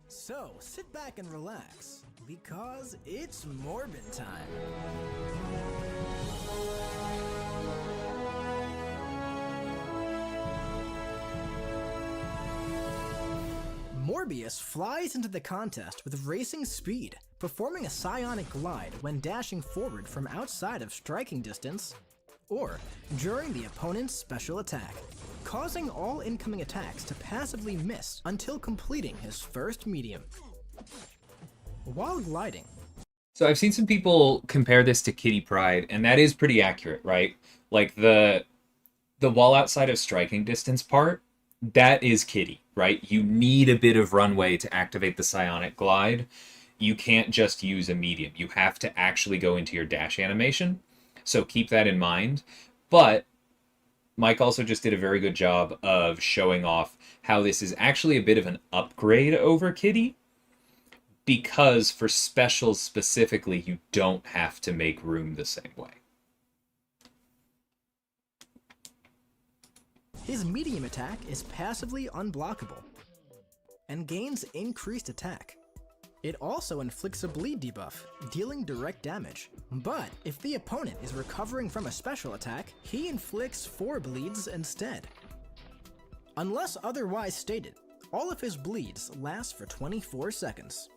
So, sit back and relax, because it's Morbin time. Morbius flies into the contest with racing speed, performing a psionic glide when dashing forward from outside of striking distance, or during the opponent's special attack, causing all incoming attacks to passively miss until completing his first medium. While gliding. So I've seen some people compare this to Kitty Pryde, and that is pretty accurate, right? Like the wall outside of striking distance part, that is Kitty, right? You need a bit of runway to activate the psionic glide. You can't just use a medium. You have to actually go into your dash animation. So keep that in mind. But Mike also just did a very good job of showing off how this is actually a bit of an upgrade over Kitty, because for specials specifically, you don't have to make room the same way. His medium attack is passively unblockable and gains increased attack. It also inflicts a bleed debuff, dealing direct damage. But if the opponent is recovering from a special attack, he inflicts 4 bleeds instead. Unless otherwise stated, all of his bleeds last for 24 seconds.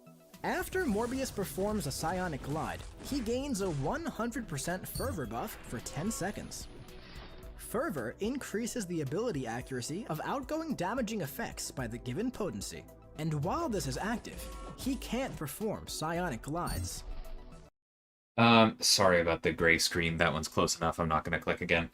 After Morbius performs a psionic glide, he gains a 100% fervor buff for 10 seconds. Fervor increases the ability accuracy of outgoing damaging effects by the given potency, and while this is active, he can't perform psionic glides. Sorry about the gray screen. That one's close enough. I'm not going to click again.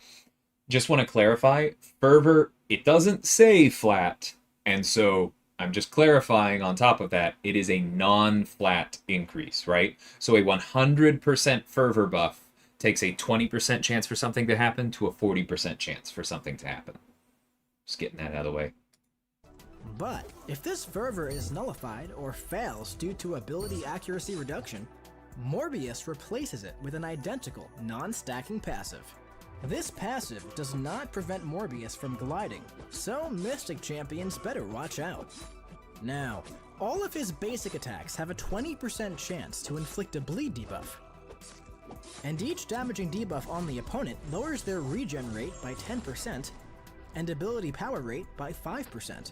Just want to clarify, Fervor, it doesn't say flat, and so I'm just clarifying on top of that, it is a non-flat increase, right? So a 100% Fervor buff takes a 20% chance for something to happen to a 40% chance for something to happen. Just getting that out of the way. But if this fervor is nullified or fails due to ability accuracy reduction, Morbius replaces it with an identical non-stacking passive. This passive does not prevent Morbius from gliding, so Mystic champions better watch out. Now, all of his basic attacks have a 20% chance to inflict a bleed debuff, and each damaging debuff on the opponent lowers their regen rate by 10% and ability power rate by 5%.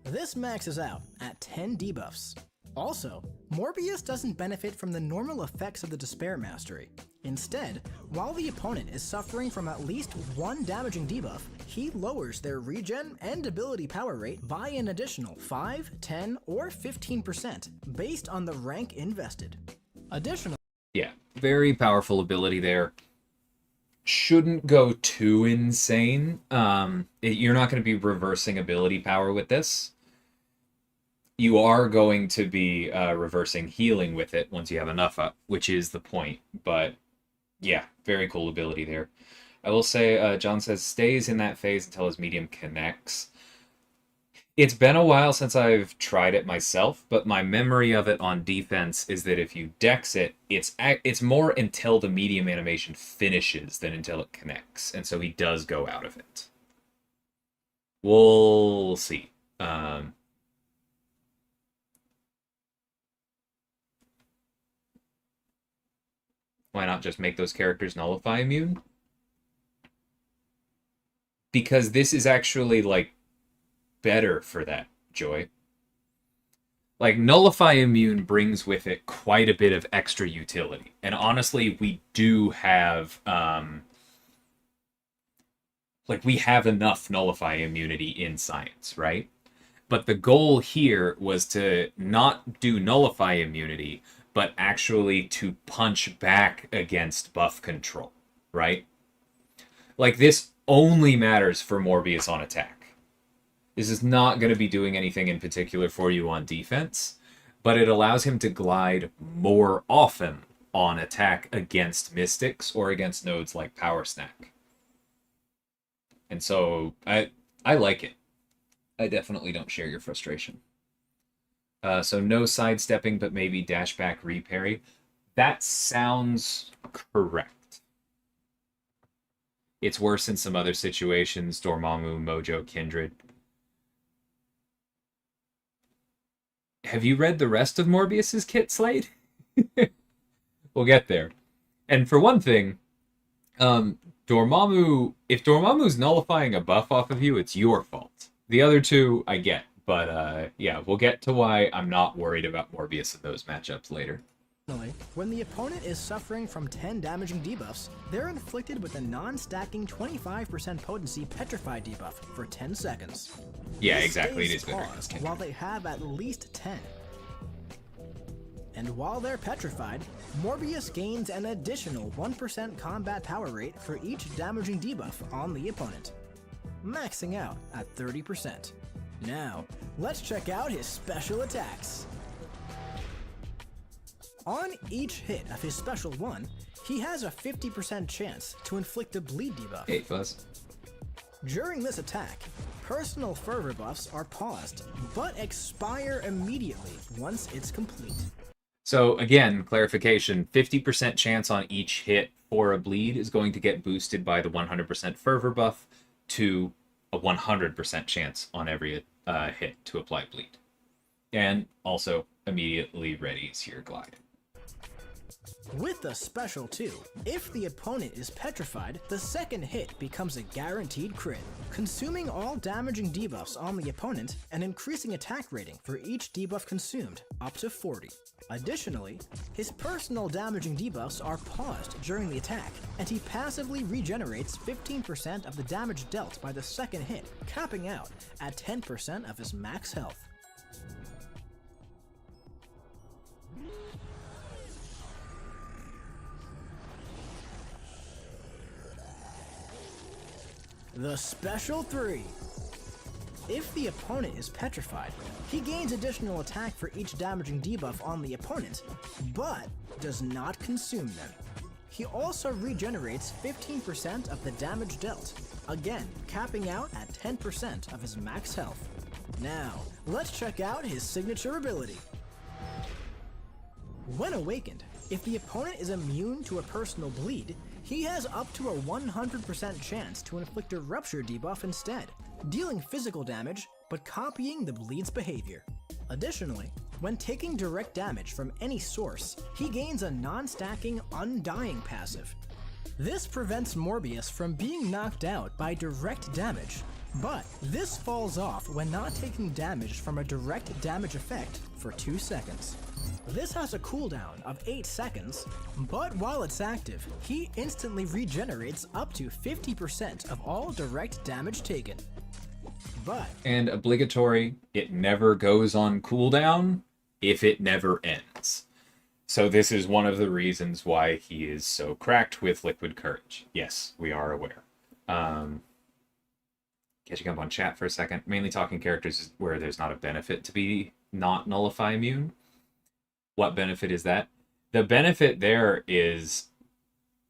This maxes out at 10 debuffs. Also, Morbius doesn't benefit from the normal effects of the Despair Mastery. Instead, while the opponent is suffering from at least one damaging debuff, he lowers their regen and ability power rate by an additional 5, 10, or 15% based on the rank invested. Additionally, yeah, very powerful ability there. Shouldn't go too insane. You're not going to be reversing ability power with this. you are going to be reversing healing with it once you have enough up, which is the point. But yeah, very cool ability there. I will say, John says, stays in that phase until his medium connects. It's been a while since I've tried it myself, but my memory of it on defense is that if you dex it, it's more until the medium animation finishes than until it connects, and so he does go out of it. We'll see. Why not just make those characters nullify immune? Because this is actually, like, better for that, Joy. Like, nullify immune brings with it quite a bit of extra utility. And honestly, we do have, we have enough nullify immunity in science, right? But the goal here was to not do nullify immunity, but actually to punch back against buff control, right? Like, this only matters for Morbius on attack. This is not going to be doing anything in particular for you on defense, but it allows him to glide more often on attack against Mystics or against nodes like Power Snack. And so I like it. I definitely don't share your frustration. So no sidestepping, but maybe dash back reparry. That sounds correct. It's worse in some other situations, Dormammu, Mojo, Kindred. Have you read the rest of Morbius's kit, Slade? We'll get there. And for one thing, Dormammu, if Dormammu's nullifying a buff off of you, it's your fault. The other two, I get. But yeah, we'll get to why I'm not worried about Morbius in those matchups later. When the opponent is suffering from 10 damaging debuffs, they're inflicted with a non-stacking 25% potency Petrified debuff for 10 seconds. Yeah, This exactly. It stays is better. paused while they have at least 10. And while they're petrified, Morbius gains an additional 1% combat power rate for each damaging debuff on the opponent, maxing out at 30%. Now, let's check out his special attacks. On each hit of his special 1, he has a 50% chance to inflict a bleed debuff. Hey, Fuzz. During this attack, personal fervor buffs are paused, but expire immediately once it's complete. So again, clarification, 50% chance on each hit for a bleed is going to get boosted by the 100% fervor buff to a 100% chance on every hit to apply bleed. And also immediately readies your glide. With the special 2, if the opponent is petrified, the second hit becomes a guaranteed crit, consuming all damaging debuffs on the opponent and increasing attack rating for each debuff consumed up to 40. Additionally, his personal damaging debuffs are paused during the attack, and he passively regenerates 15% of the damage dealt by the second hit, capping out at 10% of his max health. The Special 3. If the opponent is petrified, he gains additional attack for each damaging debuff on the opponent, but does not consume them. He also regenerates 15% of the damage dealt, again capping out at 10% of his max health. Now, let's check out his signature ability. When awakened, if the opponent is immune to a personal bleed, he has up to a 100% chance to inflict a rupture debuff instead, dealing physical damage but copying the bleed's behavior. Additionally, when taking direct damage from any source, he gains a non-stacking Undying passive. This prevents Morbius from being knocked out by direct damage, but this falls off when not taking damage from a direct damage effect for 2 seconds. This has a cooldown of 8 seconds, but while it's active, he instantly regenerates up to 50% of all direct damage taken. But, and obligatory, it never goes on cooldown if it never ends. So this is one of the reasons why he is so cracked with Liquid Courage. Yes, we are aware. Catching up on chat for a second. Mainly talking characters where there's not a benefit to be not nullify immune. What benefit is that? The benefit there is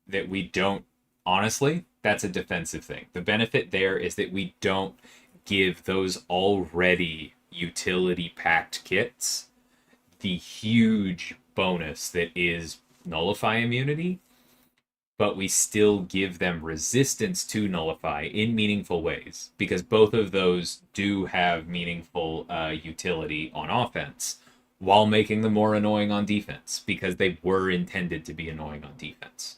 that we don't, honestly, that's a defensive thing. The benefit there is that we don't give those already utility packed kits the huge bonus that is nullify immunity, but we still give them resistance to nullify in meaningful ways, because both of those do have meaningful utility on offense while making them more annoying on defense, because they were intended to be annoying on defense.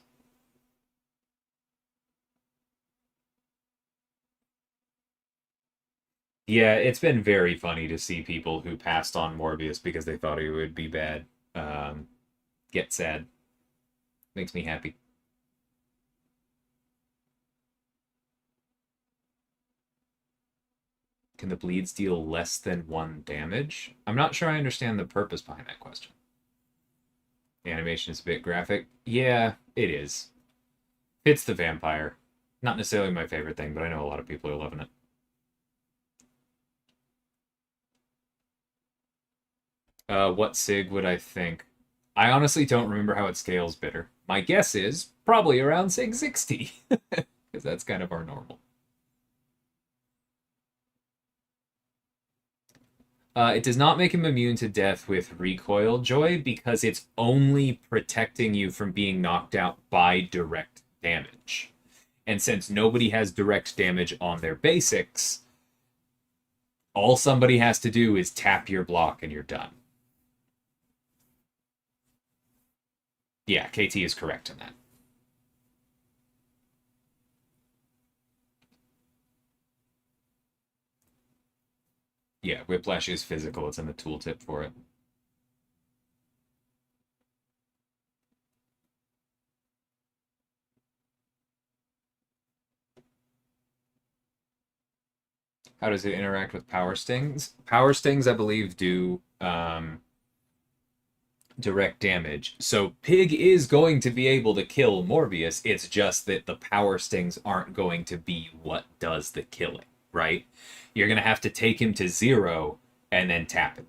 Yeah, it's been very funny to see people who passed on Morbius because they thought he would be bad get sad. Makes me happy. Can the bleeds deal less than 1 damage? I'm not sure I understand the purpose behind that question. The animation is a bit graphic. Yeah, it is. Fits the vampire. Not necessarily my favorite thing, but I know a lot of people are loving it. What SIG would I think? I honestly don't remember how it scales bitter. My guess is probably around SIG 60, because that's kind of our normal. It does not make him immune to death with recoil, Joy, because it's only protecting you from being knocked out by direct damage. And since nobody has direct damage on their basics, all somebody has to do is tap your block and you're done. Yeah, KT is correct in that. Yeah, Whiplash is physical. It's in the tooltip for it. How does it interact with Power Stings? Power Stings, I believe, do direct damage. So Pig is going to be able to kill Morbius. It's just that the Power Stings aren't going to be what does the killing, right? You're going to have to take him to 0 and then tap him.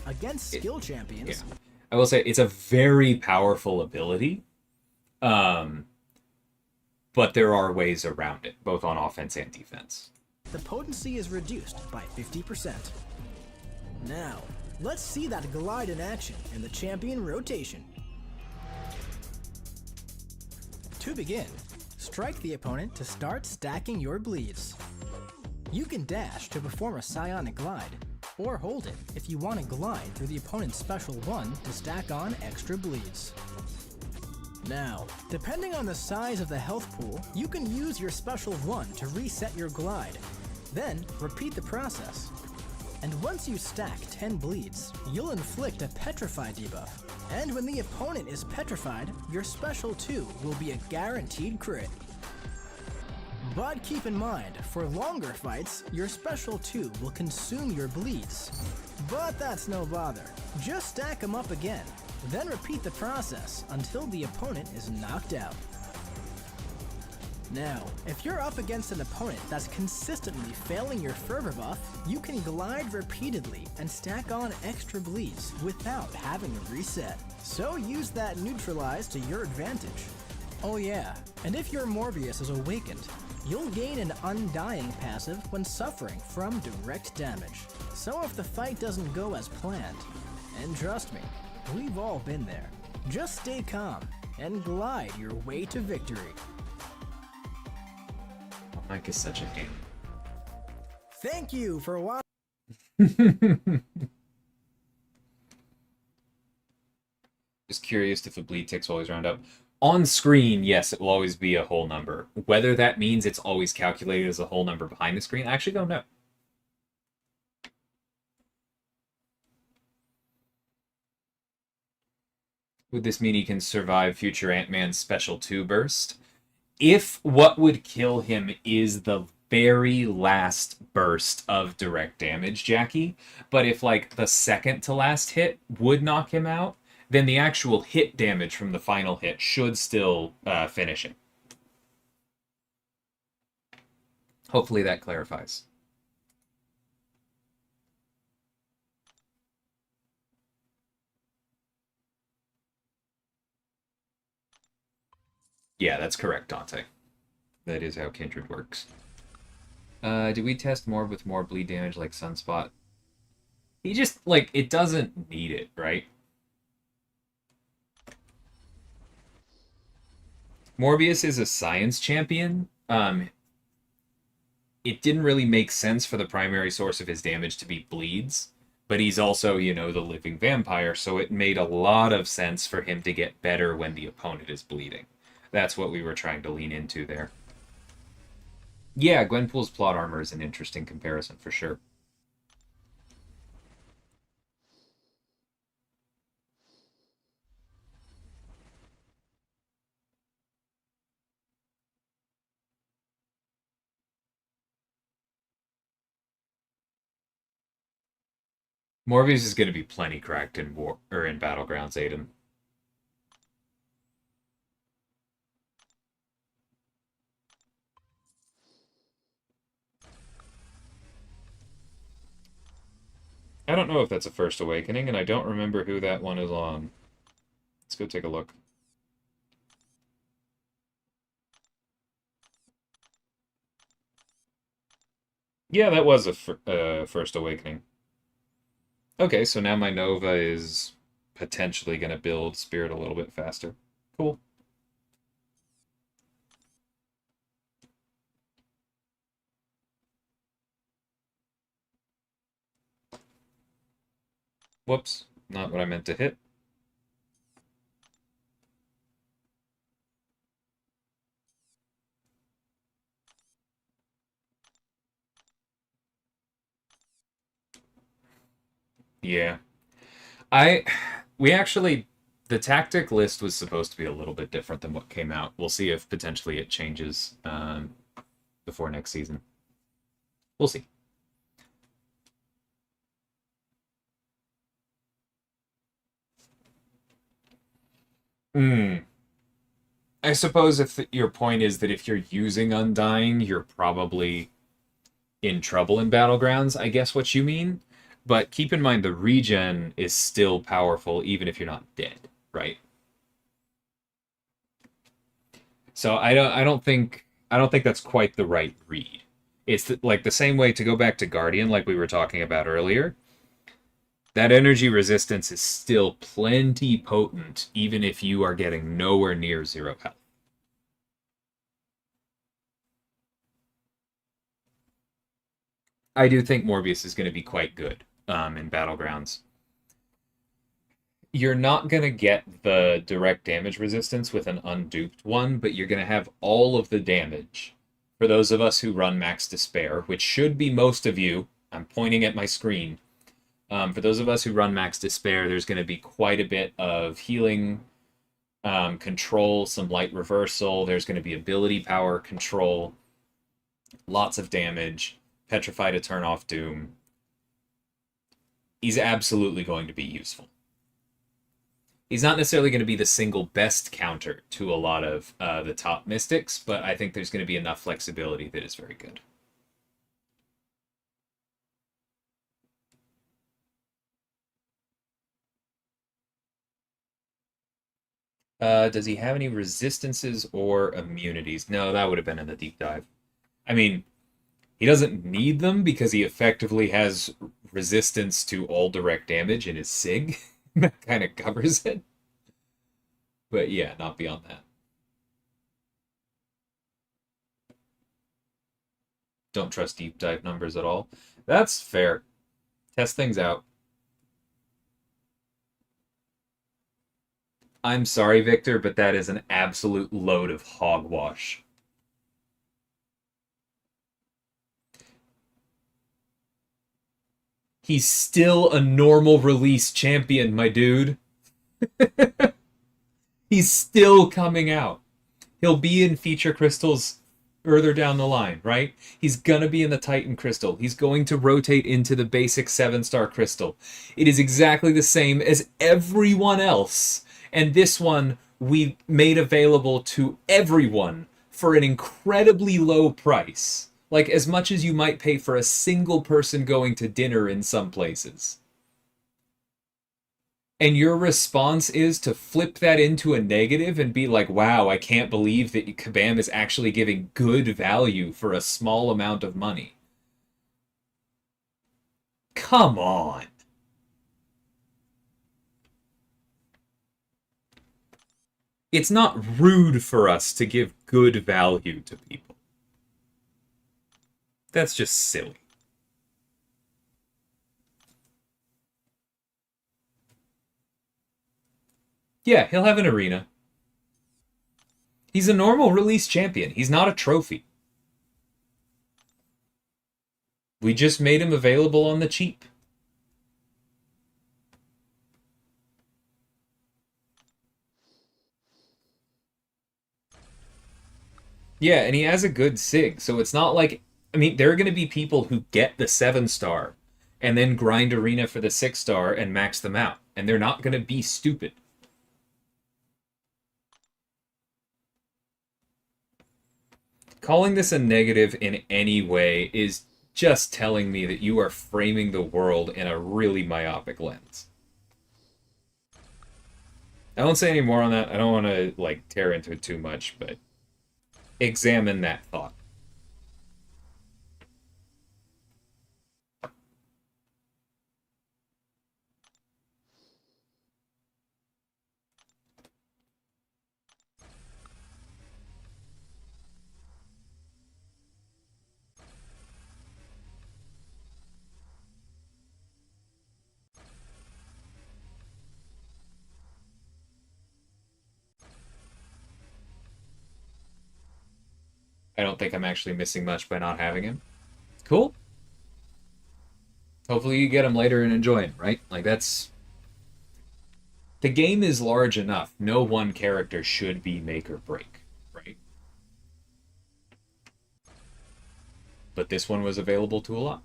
Against skill champions. Yeah. I will say it's a very powerful ability. But there are ways around it, both on offense and defense. The potency is reduced by 50%. Now, let's see that glide in action in the champion rotation. To begin, strike the opponent to start stacking your bleeds. You can dash to perform a psionic glide, or hold it if you want to glide through the opponent's special 1 to stack on extra bleeds. Now, depending on the size of the health pool, you can use your special 1 to reset your glide. Then, repeat the process. And once you stack 10 bleeds, you'll inflict a Petrify debuff. And when the opponent is petrified, your special 2 will be a guaranteed crit. But keep in mind, for longer fights, your special 2 will consume your bleeds. But that's no bother. Just stack them up again. Then repeat the process until the opponent is knocked out. Now, if you're up against an opponent that's consistently failing your fervor buff, you can glide repeatedly and stack on extra bleeds without having a reset. So use that neutralize to your advantage. Oh yeah, and if your Morbius is awakened, you'll gain an undying passive when suffering from direct damage. So if the fight doesn't go as planned, and trust me, we've all been there, just stay calm and glide your way to victory. Mike is such a game. Thank you for watching. Just curious if a bleed ticks always round up. On screen, yes, it will always be a whole number. Whether that means it's always calculated as a whole number behind the screen, I actually don't know. Would this mean he can survive future Ant-Man's Special 2 burst? If what would kill him is the very last burst of direct damage, Jackie, but if, like, the second to last hit would knock him out, then the actual hit damage from the final hit should still finish him. Hopefully that clarifies. Yeah, that's correct, Dante. That is how Kindred works. Did we test Morb with more bleed damage like Sunspot? He just, like, it doesn't need it, right? Morbius is a science champion. It didn't really make sense for the primary source of his damage to be bleeds, but he's also, you know, the living vampire, so it made a lot of sense for him to get better when the opponent is bleeding. That's what we were trying to lean into there. Yeah, Gwenpool's plot armor is an interesting comparison for sure. Morbius is going to be plenty cracked in war or in Battlegrounds, Aiden. I don't know if that's a First Awakening, and I don't remember who that one is on. Let's go take a look. Yeah, that was a First Awakening. Okay, so now my Nova is potentially going to build Spirit a little bit faster. Cool. Whoops, not what I meant to hit. Yeah. We actually, the tactic list was supposed to be a little bit different than what came out. We'll see if potentially it changes before next season. We'll see. Hmm. I suppose if your point is that if you're using Undying, you're probably in trouble in Battlegrounds, I guess what you mean. But keep in mind the regen is still powerful even if you're not dead, right? So I don't think that's quite the right read. It's like the same way to go back to Guardian like we were talking about earlier. That energy resistance is still plenty potent even if you are getting nowhere near zero health. I do think Morbius is going to be quite good in Battlegrounds. You're not going to get the direct damage resistance with an unduped one, but you're going to have all of the damage. For those of us who run Max Despair, which should be most of you, I'm pointing at my screen. For those of us who run Max Despair, there's going to be quite a bit of healing, control, some light reversal. There's going to be ability power control, lots of damage, Petrify to turn off Doom. He's absolutely going to be useful. He's not necessarily going to be the single best counter to a lot of the top mystics, but I think there's going to be enough flexibility that is very good. Does he have any resistances or immunities? No, that would have been in the deep dive. I mean, he doesn't need them because he effectively has resistance to all direct damage in his SIG. That kind of covers it. But yeah, not beyond that. Don't trust deep dive numbers at all. That's fair. Test things out. I'm sorry, Victor, but that is an absolute load of hogwash. He's still a normal release champion, my dude. He's still coming out. He'll be in feature crystals further down the line, right? He's gonna be in the Titan crystal. He's going to rotate into the basic 7-star crystal. It is exactly the same as everyone else. And this one we made available to everyone for an incredibly low price. Like as much as you might pay for a single person going to dinner in some places. And your response is to flip that into a negative and be like, wow, I can't believe that Kabam is actually giving good value for a small amount of money. Come on. It's not rude for us to give good value to people. That's just silly. Yeah, he'll have an arena. He's a normal release champion. He's not a trophy. We just made him available on the cheap. Yeah, and he has a good SIG, so it's not like... I mean, there are going to be people who get the 7-star and then grind arena for the 6-star and max them out. And they're not going to be stupid. Calling this a negative in any way is just telling me that you are framing the world in a really myopic lens. I won't say any more on that. I don't want to, like, tear into it too much, but examine that thought. I don't think I'm actually missing much by not having him. Cool. Hopefully you get him later and enjoy him, right? Like, that's... The game is large enough. No one character should be make or break, right? But this one was available to a lot.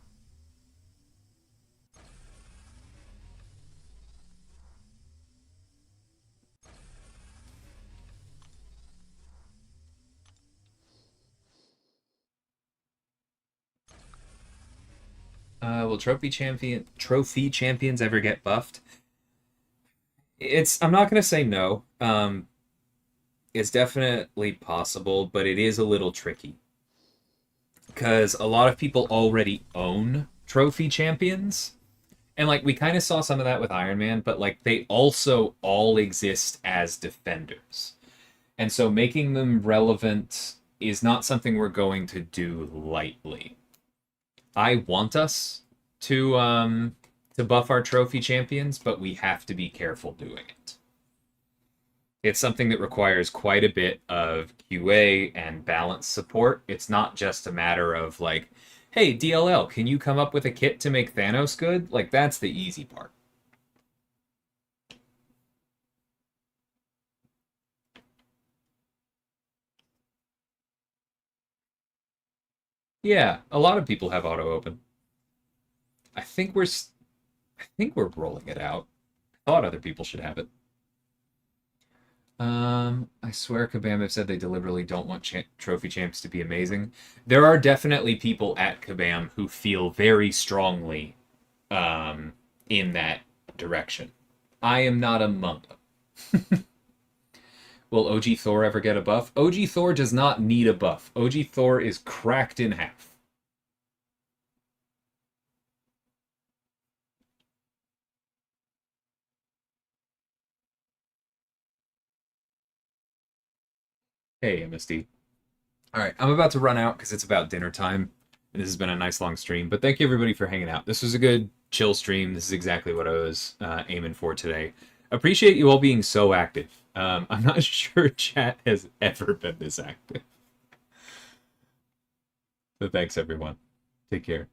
Will trophy champions ever get buffed? I'm not gonna say no. It's definitely possible, but it is a little tricky because a lot of people already own trophy champions, and like we kind of saw some of that with Iron Man, but like they also all exist as defenders, and so making them relevant is not something we're going to do lightly. I want us to buff our trophy champions, but we have to be careful doing it. It's something that requires quite a bit of QA and balance support. It's not just a matter of like, hey, DLL, can you come up with a kit to make Thanos good? Like, that's the easy part. Yeah, a lot of people have auto open. I think we're rolling it out. I thought other people should have it. I swear Kabam have said they deliberately don't want trophy champs to be amazing. There are definitely people at Kabam who feel very strongly in that direction. I am not among them. Will OG Thor ever get a buff? OG Thor does not need a buff. OG Thor is cracked in half. Hey, MSD. All right, I'm about to run out because it's about dinner time, and this has been a nice long stream. But thank you everybody for hanging out. This was a good chill stream. This is exactly what I was aiming for today. Appreciate you all being so active. I'm not sure chat has ever been this active. But thanks everyone. Take care.